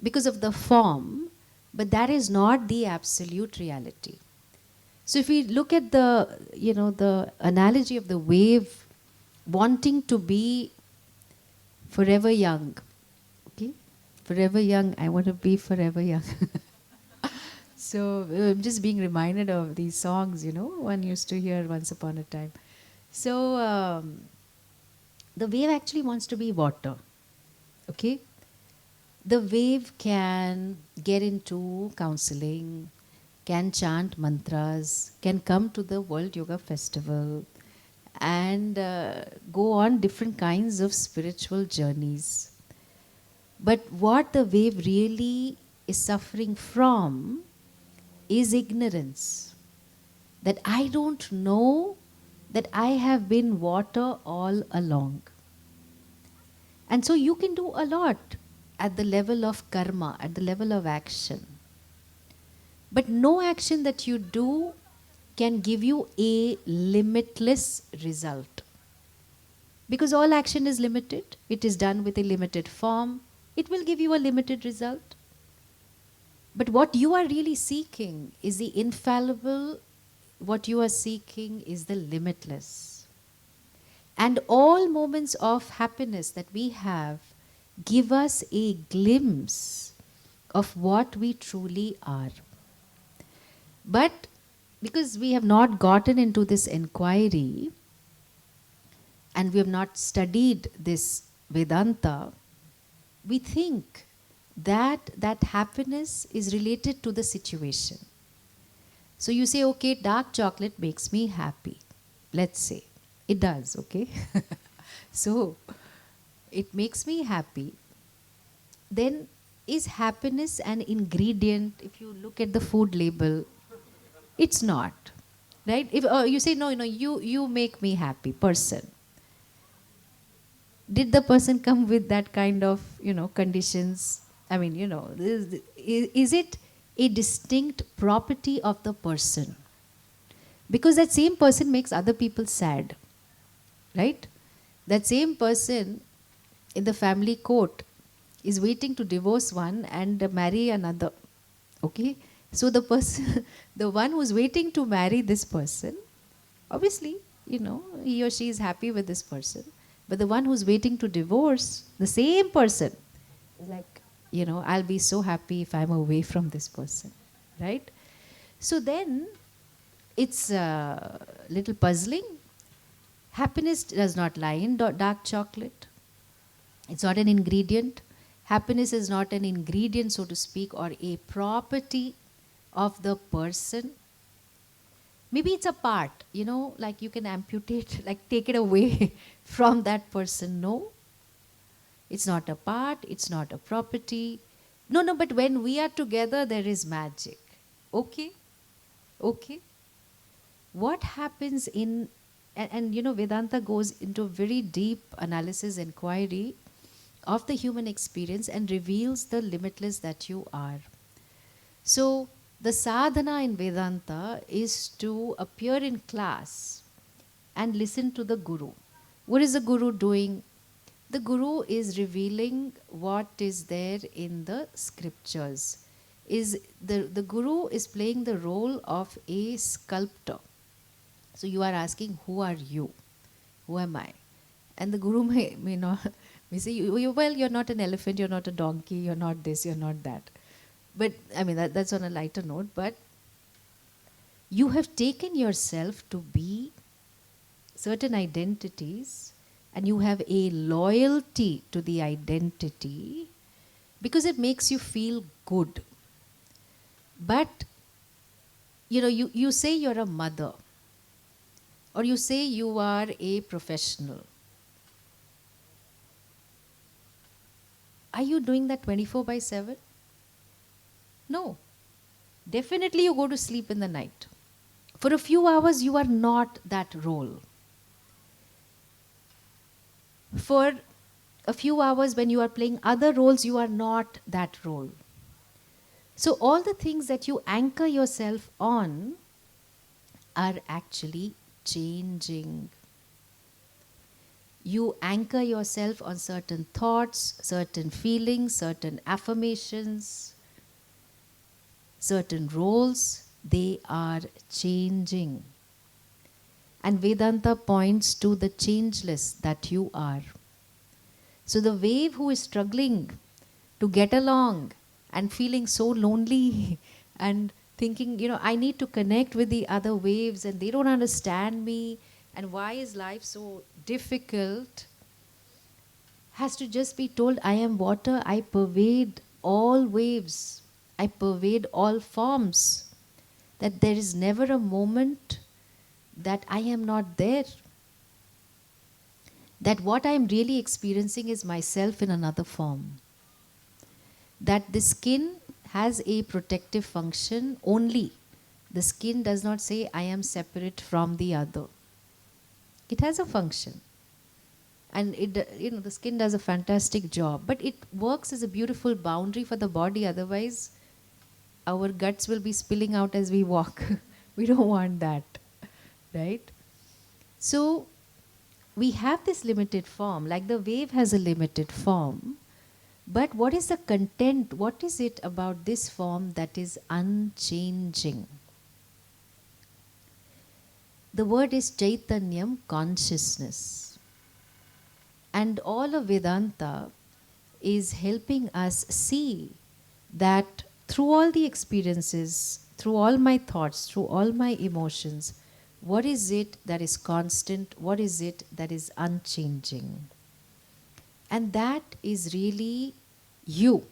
because of the form, but that is not the absolute reality. So if we look at the analogy of the wave wanting to be forever young, okay? Forever young, I want to be forever young. So I'm just being reminded of these songs, one used to hear once upon a time. So the wave actually wants to be water, okay? The wave can get into counseling, can chant mantras, can come to the World Yoga Festival, and go on different kinds of spiritual journeys. But what the wave really is suffering from is ignorance. That I don't know that I have been water all along. And so you can do a lot at the level of karma, at the level of action. But no action that you do can give you a limitless result. Because all action is limited. It is done with a limited form. It will give you a limited result. But what you are really seeking is the infallible. What you are seeking is the limitless. And all moments of happiness that we have give us a glimpse of what we truly are. But because we have not gotten into this inquiry and we have not studied this Vedanta, we think that that happiness is related to the situation. So you say, okay, dark chocolate makes me happy. Let's say. It does, okay? So it makes me happy. Then is happiness an ingredient? If you look at the food label, it's not, right? If you say, no, you make me happy, person. Did the person come with that kind of, conditions? I mean, is it a distinct property of the person? Because that same person makes other people sad, right? That same person in the family court is waiting to divorce one and marry another, okay? So the person, the one who's waiting to marry this person, obviously, he or she is happy with this person. But the one who's waiting to divorce, the same person, is like, I'll be so happy if I'm away from this person, right? So then, it's a little puzzling. Happiness does not lie in dark chocolate. It's not an ingredient. Happiness is not an ingredient, so to speak, or a property of the person. Maybe it's a part, like you can amputate, like take it away from that person. No, it's not a part, it's not a property. No, but when we are together, there is magic. Okay. What happens in, and Vedanta goes into very deep analysis, inquiry of the human experience and reveals the limitless that you are. So the sadhana in Vedanta is to appear in class and listen to the Guru. What is the Guru doing? The Guru is revealing what is there in the scriptures. The Guru is playing the role of a sculptor. So you are asking, who are you? Who am I? And the Guru may We say, well, you're not an elephant, you're not a donkey, you're not this, you're not that. But I mean, that's on a lighter note. But you have taken yourself to be certain identities, and you have a loyalty to the identity because it makes you feel good. But you say you're a mother, or you say you are a professional. Are you doing that 24/7? No. Definitely you go to sleep in the night. For a few hours, you are not that role. For a few hours, when you are playing other roles, you are not that role. So, all the things that you anchor yourself on are actually changing. You anchor yourself on certain thoughts, certain feelings, certain affirmations, certain roles. They are changing. And Vedanta points to the changeless that you are. So the wave who is struggling to get along and feeling so lonely and thinking, I need to connect with the other waves and they don't understand me and why is life so difficult, has to just be told, I am water, I pervade all waves, I pervade all forms, that there is never a moment that I am not there. That what I am really experiencing is myself in another form. That the skin has a protective function only. The skin does not say, I am separate from the other. It has a function. And the skin does a fantastic job. But it works as a beautiful boundary for the body. Otherwise, our guts will be spilling out as we walk. We don't want that. Right? So, we have this limited form, like the wave has a limited form, but what is the content, what is it about this form that is unchanging? The word is Chaitanyam, consciousness. And all of Vedanta is helping us see that through all the experiences, through all my thoughts, through all my emotions, what is it that is constant? What is it that is unchanging? And that is really you.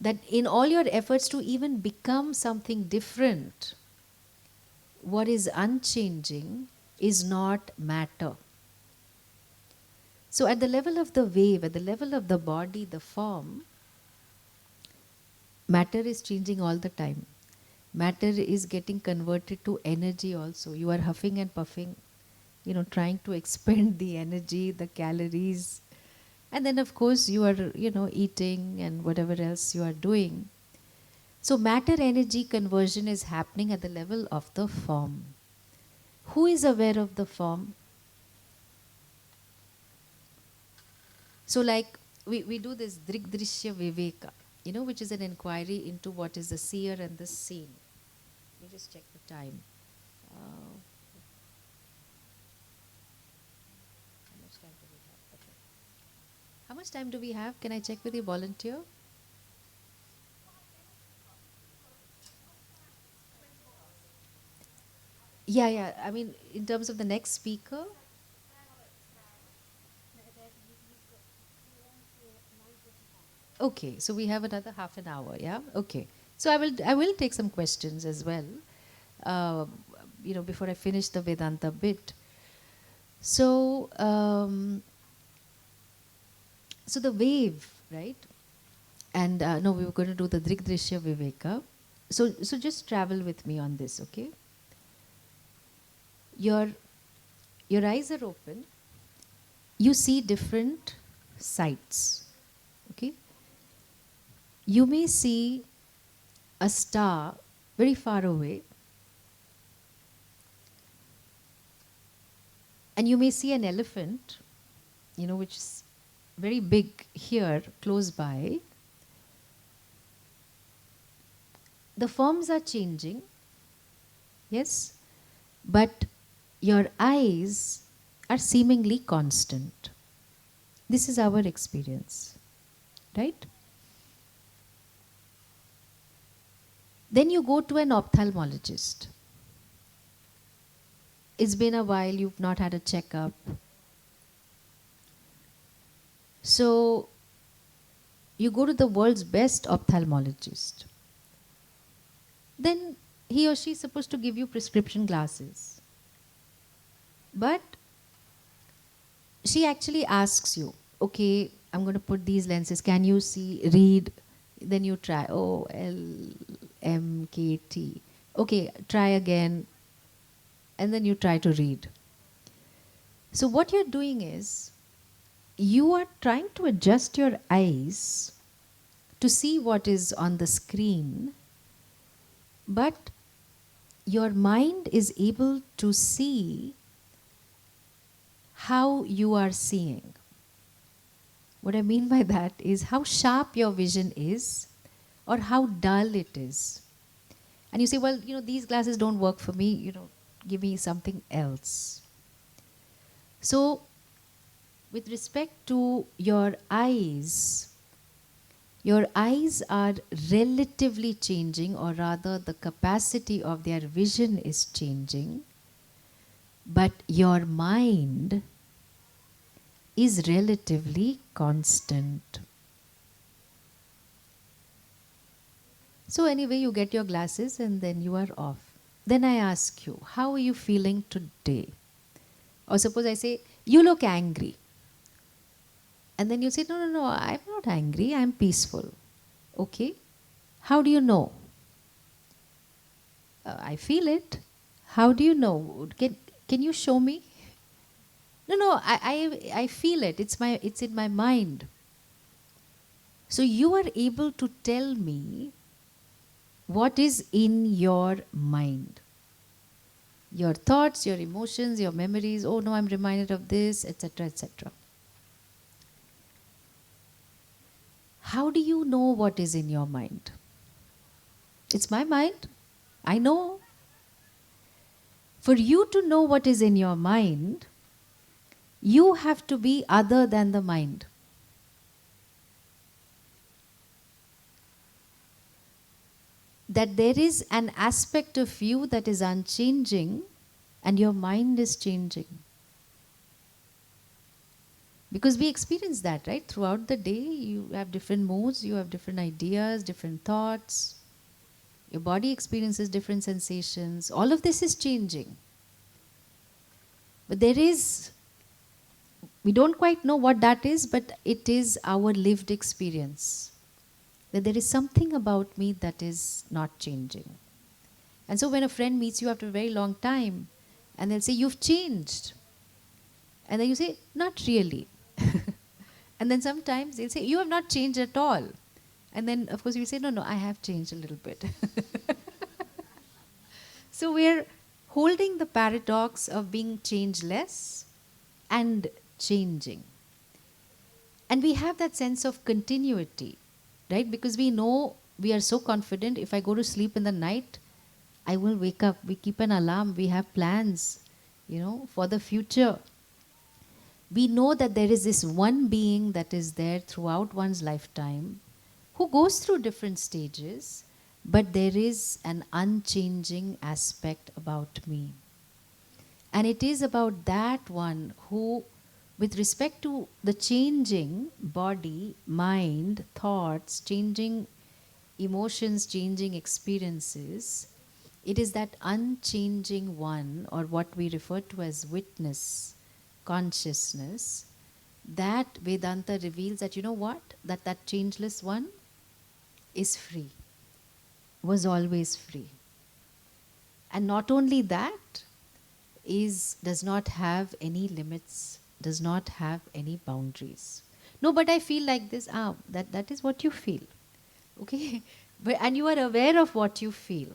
That in all your efforts to even become something different, what is unchanging is not matter. So at the level of the wave, at the level of the body, the form, matter is changing all the time. Matter is getting converted to energy also. You are huffing and puffing, trying to expend the energy, the calories. And then of course you are, eating and whatever else you are doing. So matter energy conversion is happening at the level of the form. Who is aware of the form? So like we do this drigdrishya viveka, which is an inquiry into what is the seer and the seen. Let me just check the time. How much time do we have? Okay. How much time do we have? Can I check with the volunteer? Yeah. I mean, in terms of the next speaker. Okay, so we have another half an hour. Yeah. Okay. So I will take some questions as well. Uh, before I finish the Vedanta bit. So so the wave, right? And no, we were going to do the Drigdrishya Viveka. So just travel with me on this, okay? Your eyes are open. You see different sights, okay? You may see a star very far away, and you may see an elephant, which is very big here, close by. The forms are changing, yes, but your eyes are seemingly constant. This is our experience, right? Then you go to an ophthalmologist. It's been a while, you've not had a checkup. So you go to the world's best ophthalmologist. Then he or she is supposed to give you prescription glasses. But she actually asks you, okay, I'm going to put these lenses. Can you read? Then you try, oh, LMKT. Okay, try again. And then you try to read. So what you're doing is, you are trying to adjust your eyes to see what is on the screen, but your mind is able to see how you are seeing. What I mean by that is how sharp your vision is or how dull it is. And you say, well, these glasses don't work for me, give me something else. So, with respect to your eyes are relatively changing, or rather the capacity of their vision is changing, but your mind is relatively constant. So anyway, you get your glasses and then you are off. Then I ask you, how are you feeling today? Or suppose I say, you look angry. And then you say, no, I'm not angry, I'm peaceful. Okay, how do you know? I feel it. How do you know? Can you show me? No, I feel it. It's in my mind. So you are able to tell me what is in your mind. Your thoughts, your emotions, your memories. Oh no, I'm reminded of this, etc., etc. How do you know what is in your mind? It's my mind. I know. For you to know what is in your mind, you have to be other than the mind. That there is an aspect of you that is unchanging and your mind is changing. Because we experience that, right? Throughout the day, you have different moods, you have different ideas, different thoughts. Your body experiences different sensations. All of this is changing. But we don't quite know what that is, but it is our lived experience. That there is something about me that is not changing. And so when a friend meets you after a very long time, and they'll say, you've changed. And then you say, not really. And then sometimes they'll say, you have not changed at all. And then, of course, you say, no, I have changed a little bit. So we're holding the paradox of being changeless and changing. And we have that sense of continuity, right? Because we know, we are so confident, if I go to sleep in the night, I will wake up. We keep an alarm. We have plans, for the future. We know that there is this one being that is there throughout one's lifetime, who goes through different stages, but there is an unchanging aspect about me. And it is about that one who, with respect to the changing body, mind, thoughts, changing emotions, changing experiences, it is that unchanging one, or what we refer to as witness, consciousness, that Vedanta reveals that, that changeless one is free, was always free. And not only that, does not have any limits, does not have any boundaries. No, but I feel like this. That is what you feel. Okay? And you are aware of what you feel.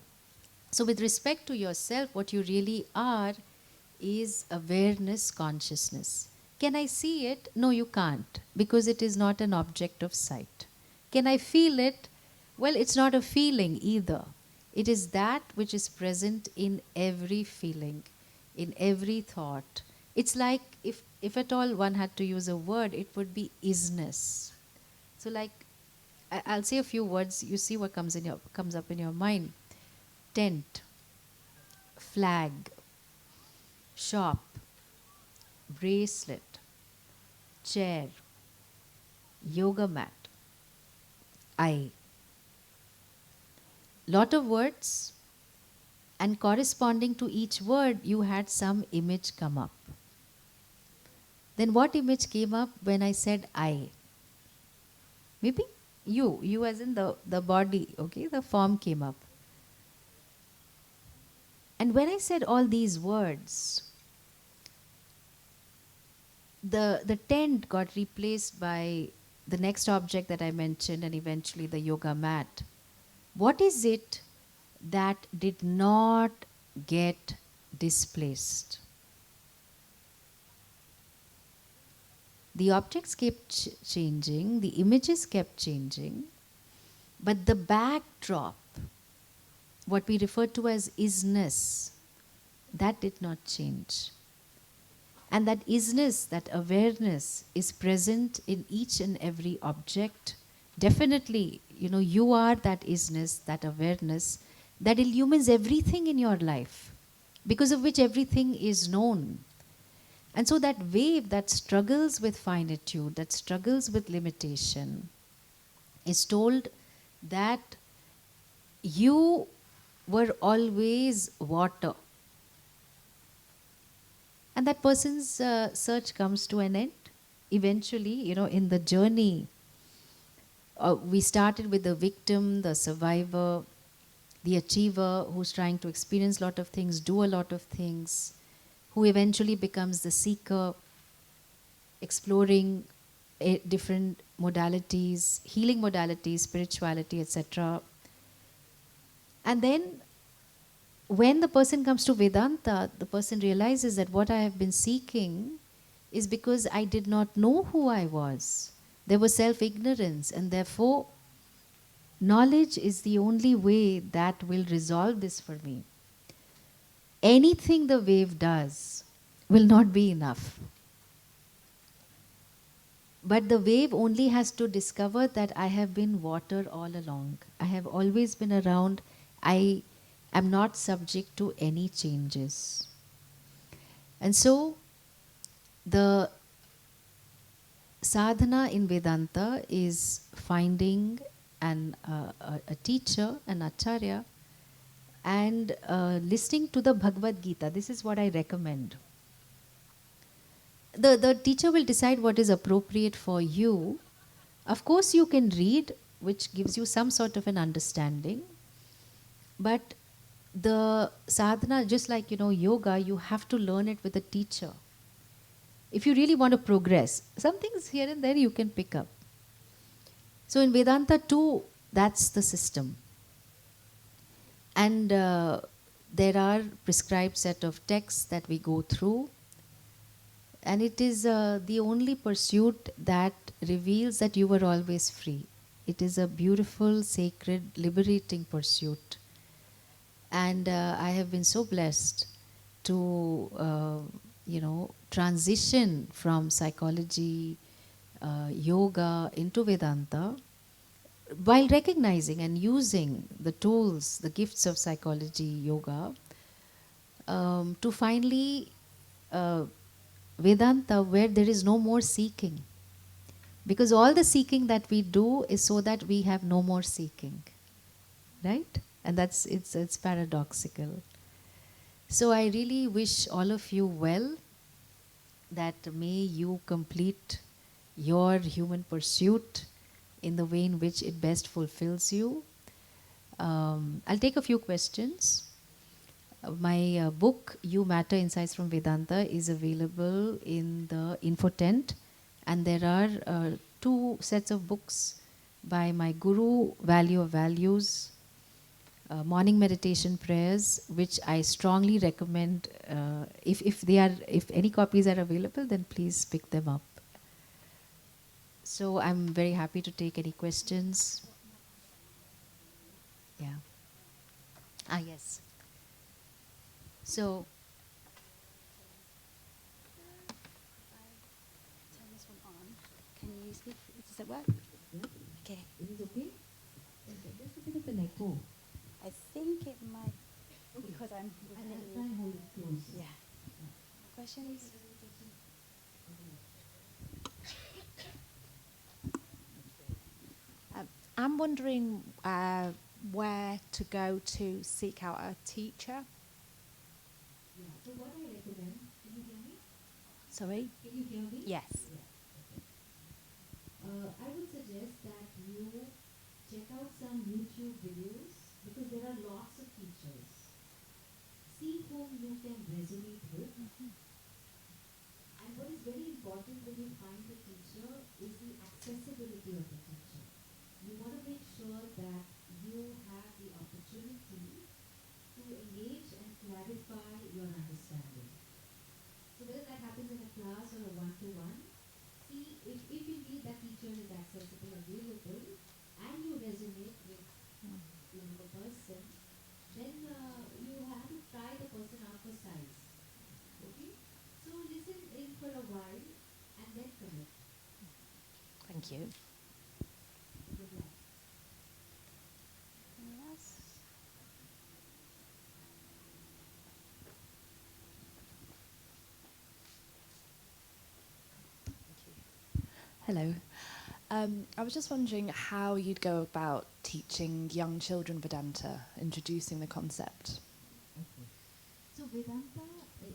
So with respect to yourself, what you really are is awareness, consciousness. Can I see it? No, you can't, because it is not an object of sight. Can I feel it? Well, it's not a feeling either. It is that which is present in every feeling, in every thought, It's like if at all one had to use a word, it would be isness. So like I'll say a few words, you see what comes up in your mind. Tent, flag, shop, bracelet, chair, yoga mat, I. Lot of words, and corresponding to each word you had some image come up. Then what image came up when I said I? Maybe you as in the body, okay, the form came up. And when I said all these words, the tent got replaced by the next object that I mentioned, and eventually the yoga mat. What is it that did not get displaced? The objects kept changing, the images kept changing, but the backdrop, what we refer to as isness, that did not change. And that isness, that awareness is present in each and every object. Definitely, you are that isness, that awareness that illumines everything in your life, because of which everything is known. And so that wave that struggles with finitude, that struggles with limitation, is told that you were always water. And that person's search comes to an end. Eventually, in the journey, we started with the victim, the survivor, the achiever who's trying to experience a lot of things, do a lot of things, who eventually becomes the seeker, exploring different modalities, healing modalities, spirituality, etc. And then when the person comes to Vedanta, the person realizes that what I have been seeking is because I did not know who I was. There was self-ignorance, and therefore knowledge is the only way that will resolve this for me. Anything the wave does will not be enough. But the wave only has to discover that I have been water all along. I have always been around. I am not subject to any changes. And so the sadhana in Vedanta is finding a teacher, an acharya, and listening to the Bhagavad Gita. This is what I recommend. The teacher will decide what is appropriate for you. Of course, you can read, which gives you some sort of an understanding. But the sadhana, just like yoga, you have to learn it with a teacher. If you really want to progress, some things here and there you can pick up. So in Vedanta too, that's the system. And there are prescribed set of texts that we go through. And it is the only pursuit that reveals that you were always free. It is a beautiful, sacred, liberating pursuit. And I have been so blessed to, transition from psychology, yoga into Vedanta, while recognizing and using the tools, the gifts of psychology, yoga, to finally Vedanta where there is no more seeking. Because all the seeking that we do is so that we have no more seeking. Right? And it's paradoxical. So I really wish all of you well, that may you complete your human pursuit in the way in which it best fulfills you. I'll take a few questions. My book, You Matter, Insights from Vedanta, is available in the info tent. And there are 2 sets of books by my guru, Value of Values, morning meditation prayers, which I strongly recommend. If any copies are available, then please pick them up. So I'm very happy to take any questions. Yeah. Yes. So you speak? Does it work? Yeah. Okay. Is it okay? Okay. Just a bit of an echo. I think it might, Okay. because I'm I'll really, try and hold it close. yeah. Questions? I'm wondering where to go to seek out a teacher. Yeah. So what I recommend, can you hear me? Sorry? Can you hear me? Yes. Yeah. Okay. I would suggest that you check out some YouTube videos because there are lots of teachers. See whom you can resonate with. And what is very important when you find a teacher is the accessibility of the teacher. You want to make sure that you have the opportunity to engage and clarify your understanding. So whether that happens in a class or a one-to-one, see if indeed that teacher is accessible, available, and you resonate with the person, then you have to try the person out for size. Okay? So listen in for a while and then commit. Thank you. Good luck. Anyone else? Hello. I was just wondering how you'd go about teaching young children Vedanta, introducing the concept. Okay. So Vedanta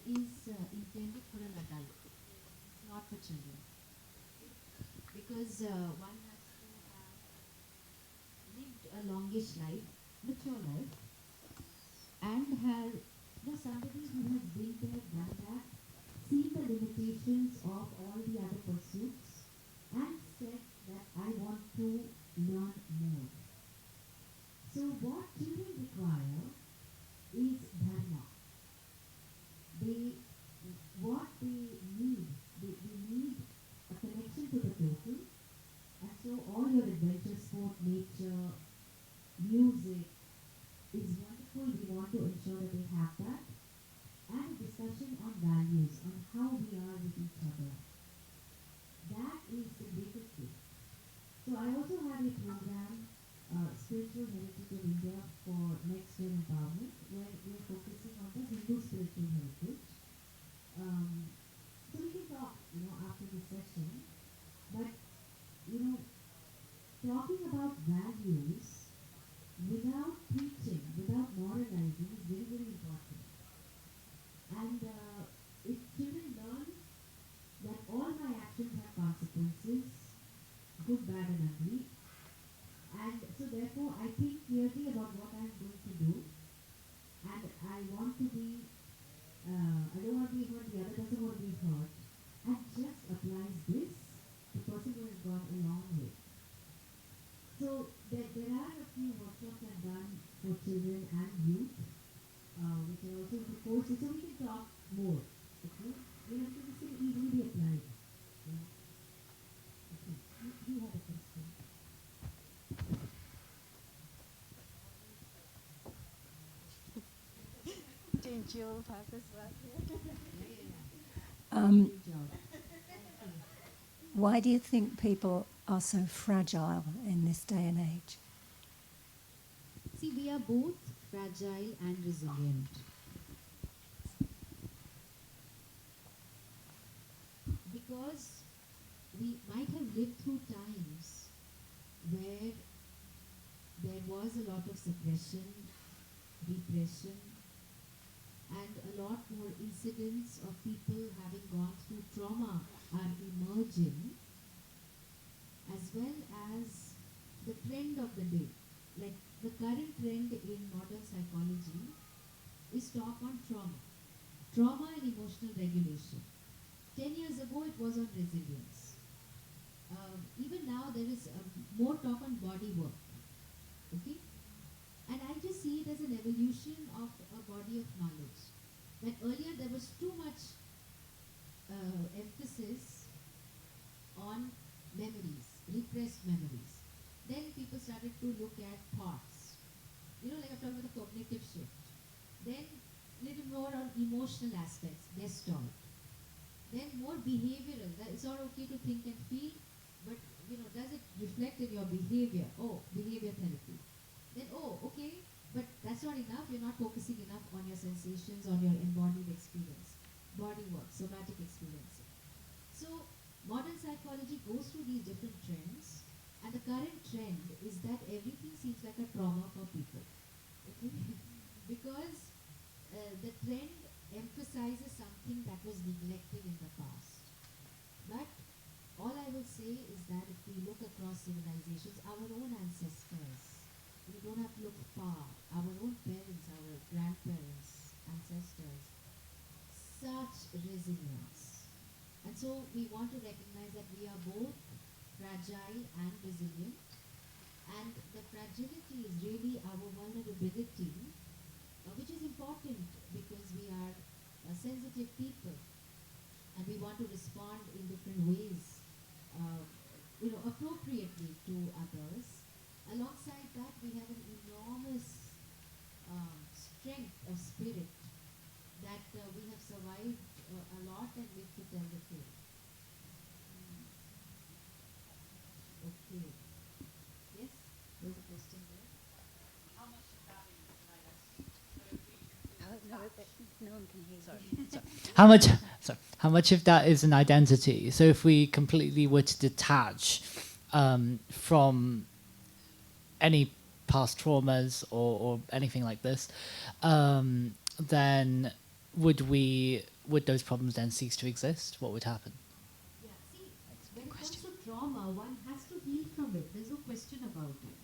is intended for an adult, not for children. Because one has to have lived a longish life, mature life, and have somebody who has been there, done that, seen the limitations of all the other pursuits, and said that I want to learn more. So what children require is dharma. They what they need, they need a connection to the total, and so all your adventure sport, nature, music is wonderful. We want to ensure that they have that, and a discussion on values, on how we are with each other. That is the greatest thing. So I also have a program, Spiritual Heritage of India for Next Gen Empowerment, where we are focusing on the Hindu spiritual heritage. So we can talk, after this session, but, talking about values without preaching, without moralizing is very, very important. And if children learn that all my actions have consequences, good, bad, and ugly, and so therefore I think clearly about what I'm going to do, and I want to be, I don't want to be hurt, the other doesn't want to be hurt, and just applies this, the person who has gone a long way. So there are a few workshops I've done for children and youth, which are also in the courses, so we can talk more. Okay? Because this can easily be applied. Yeah. Okay. You have a question. Doing dual purpose work here. Good job. Why do you think people are so fragile in this day and age? See, we are both fragile and resilient. Because we might have lived through times where there was a lot of suppression, repression, and a lot more incidents of people having gone through trauma are emerging, as well as the trend of the day. Like the current trend in modern psychology is talk on trauma. Trauma and emotional regulation. 10 years ago, it was on resilience. Even now, there is more talk on body work. Okay? And I just see it as an evolution of a body of knowledge. That earlier there was too much emphasis on memories, repressed memories. Then people started to look at thoughts. Like I'm talking about the cognitive shift. Then little more on emotional aspects, less taught. Then more behavioral, that it's all okay to think and feel, but does it reflect in your behavior? Oh, behavior therapy. Then, oh, okay, but that's not enough. You're not focusing enough on your sensations, on your embodied experience, body work, somatic experiencing. So, modern psychology goes through these different trends, and the current trend is that everything seems like a trauma for people. Okay? Because the trend emphasizes something that was neglected in the past. But all I will say is that if we look across civilizations, our own ancestors, we don't have to look far, our own parents, our grandparents, ancestors, such resilience. And so we want to recognize that we are both fragile and resilient. And the fragility is really our vulnerability, which is important because we are sensitive people and we want to respond in different ways, appropriately to others. Alongside that, we have an enormous strength of spirit that we have survived a lot and live to tell the tale. Okay. Yes? There's a question there. No one can hear you. How much of that is an identity? So if we completely were to detach from any past traumas or anything like this, then would those problems then cease to exist? What would happen? Yeah, see, when it comes to trauma, one has to heal from it. There's no question about it.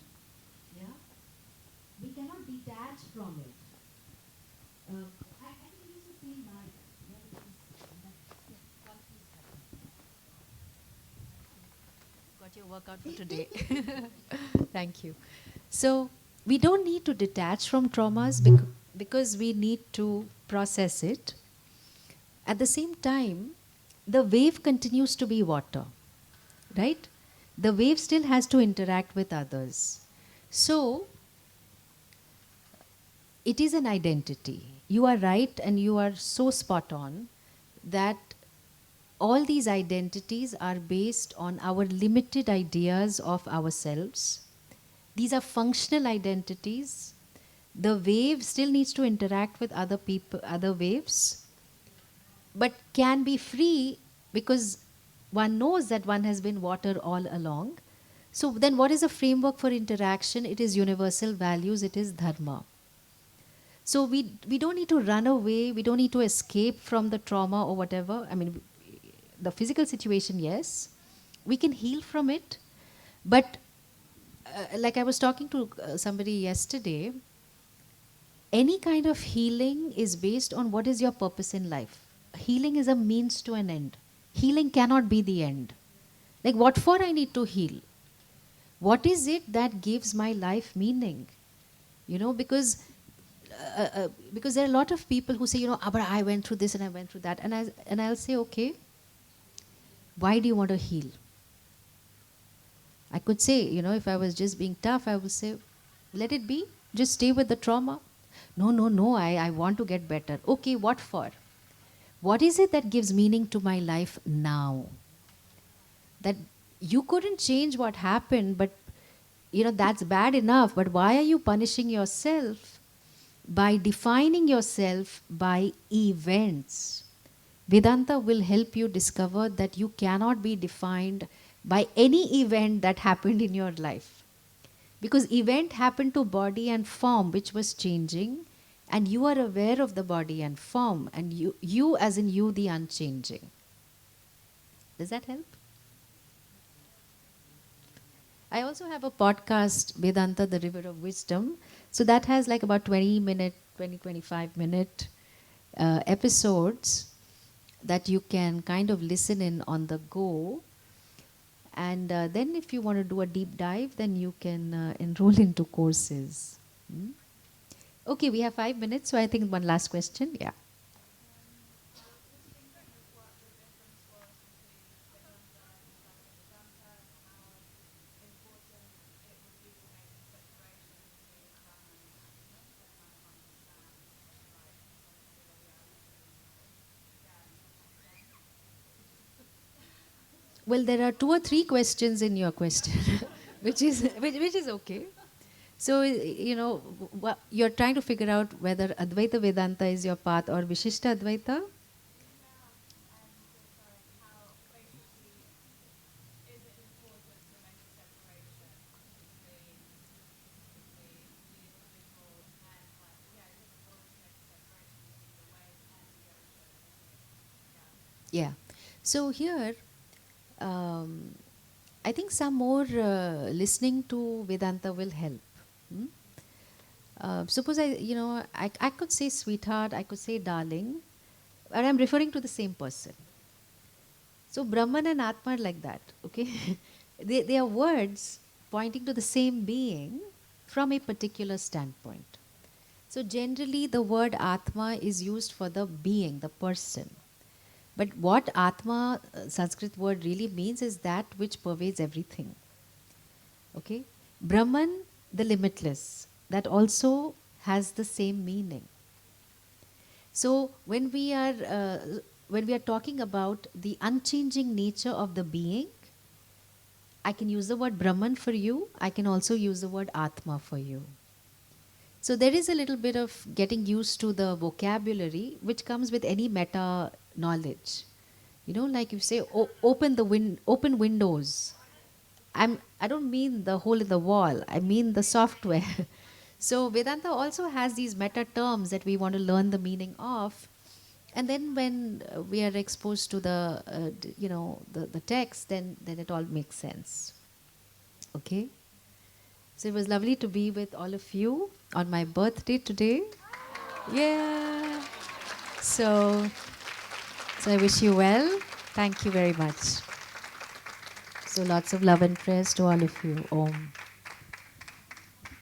Yeah? We cannot detach from it. I can use the same knife. Got your workout for today. Thank you. So we don't need to detach from traumas because we need to process it. At the same time, the wave continues to be water, right? The wave still has to interact with others. So it is an identity. You are right, and you are so spot on that all these identities are based on our limited ideas of ourselves. These are functional identities. The wave still needs to interact with other people, other waves, but can be free because one knows that one has been water all along. So then what is the framework for interaction? It is universal values, it is dharma. So we don't need to run away, we don't need to escape from the trauma or whatever. I mean, the physical situation, yes. We can heal from it. But like I was talking to somebody yesterday, any kind of healing is based on what is your purpose in life. Healing is a means to an end. Healing cannot be the end. Like, what for I need to heal? What is it that gives my life meaning? Because there are a lot of people who say, but I went through this and I went through that. And I'll say, okay, why do you want to heal? I could say, if I was just being tough, I would say, let it be. Just stay with the trauma. No, I want to get better. Okay, what for? What is it that gives meaning to my life now? That you couldn't change what happened, but that's bad enough. But why are you punishing yourself by defining yourself by events? Vedanta will help you discover that you cannot be defined by any event that happened in your life. Because event happened to body and form which was changing, and you are aware of the body and form, and you as in you, the unchanging. Does that help? I also have a podcast, Vedanta, the River of Wisdom. So that has like about 25 minute episodes that you can kind of listen in on the go. And then if you want to do a deep dive, then you can enroll into courses. Okay, we have 5 minutes, so I think one last question. Yeah. Well, there are 2 or 3 questions in your question, which is okay. So, you're trying to figure out whether Advaita Vedanta is your path or Vishishta Advaita. Yeah. So here, um, I think some more listening to Vedanta will help. Hmm? Suppose I could say sweetheart, I could say darling, but I'm referring to the same person. So Brahman and Atma are like that, okay? They are words pointing to the same being from a particular standpoint. So generally the word Atma is used for the being, the person. But what Atma, Sanskrit word really means is that which pervades everything. Okay? Brahman, the limitless, that also has the same meaning. So when we are talking about the unchanging nature of the being, I can use the word Brahman for you. I can also use the word Atma for you. So there is a little bit of getting used to the vocabulary which comes with any meta knowledge. Like you say, open windows. I don't mean the hole in the wall. I mean the software. So Vedanta also has these meta terms that we want to learn the meaning of, and then when we are exposed to the text, then it all makes sense. Okay. So it was lovely to be with all of you on my birthday today. Yeah. So I wish you well. Thank you very much. So lots of love and prayers to all of you. Om.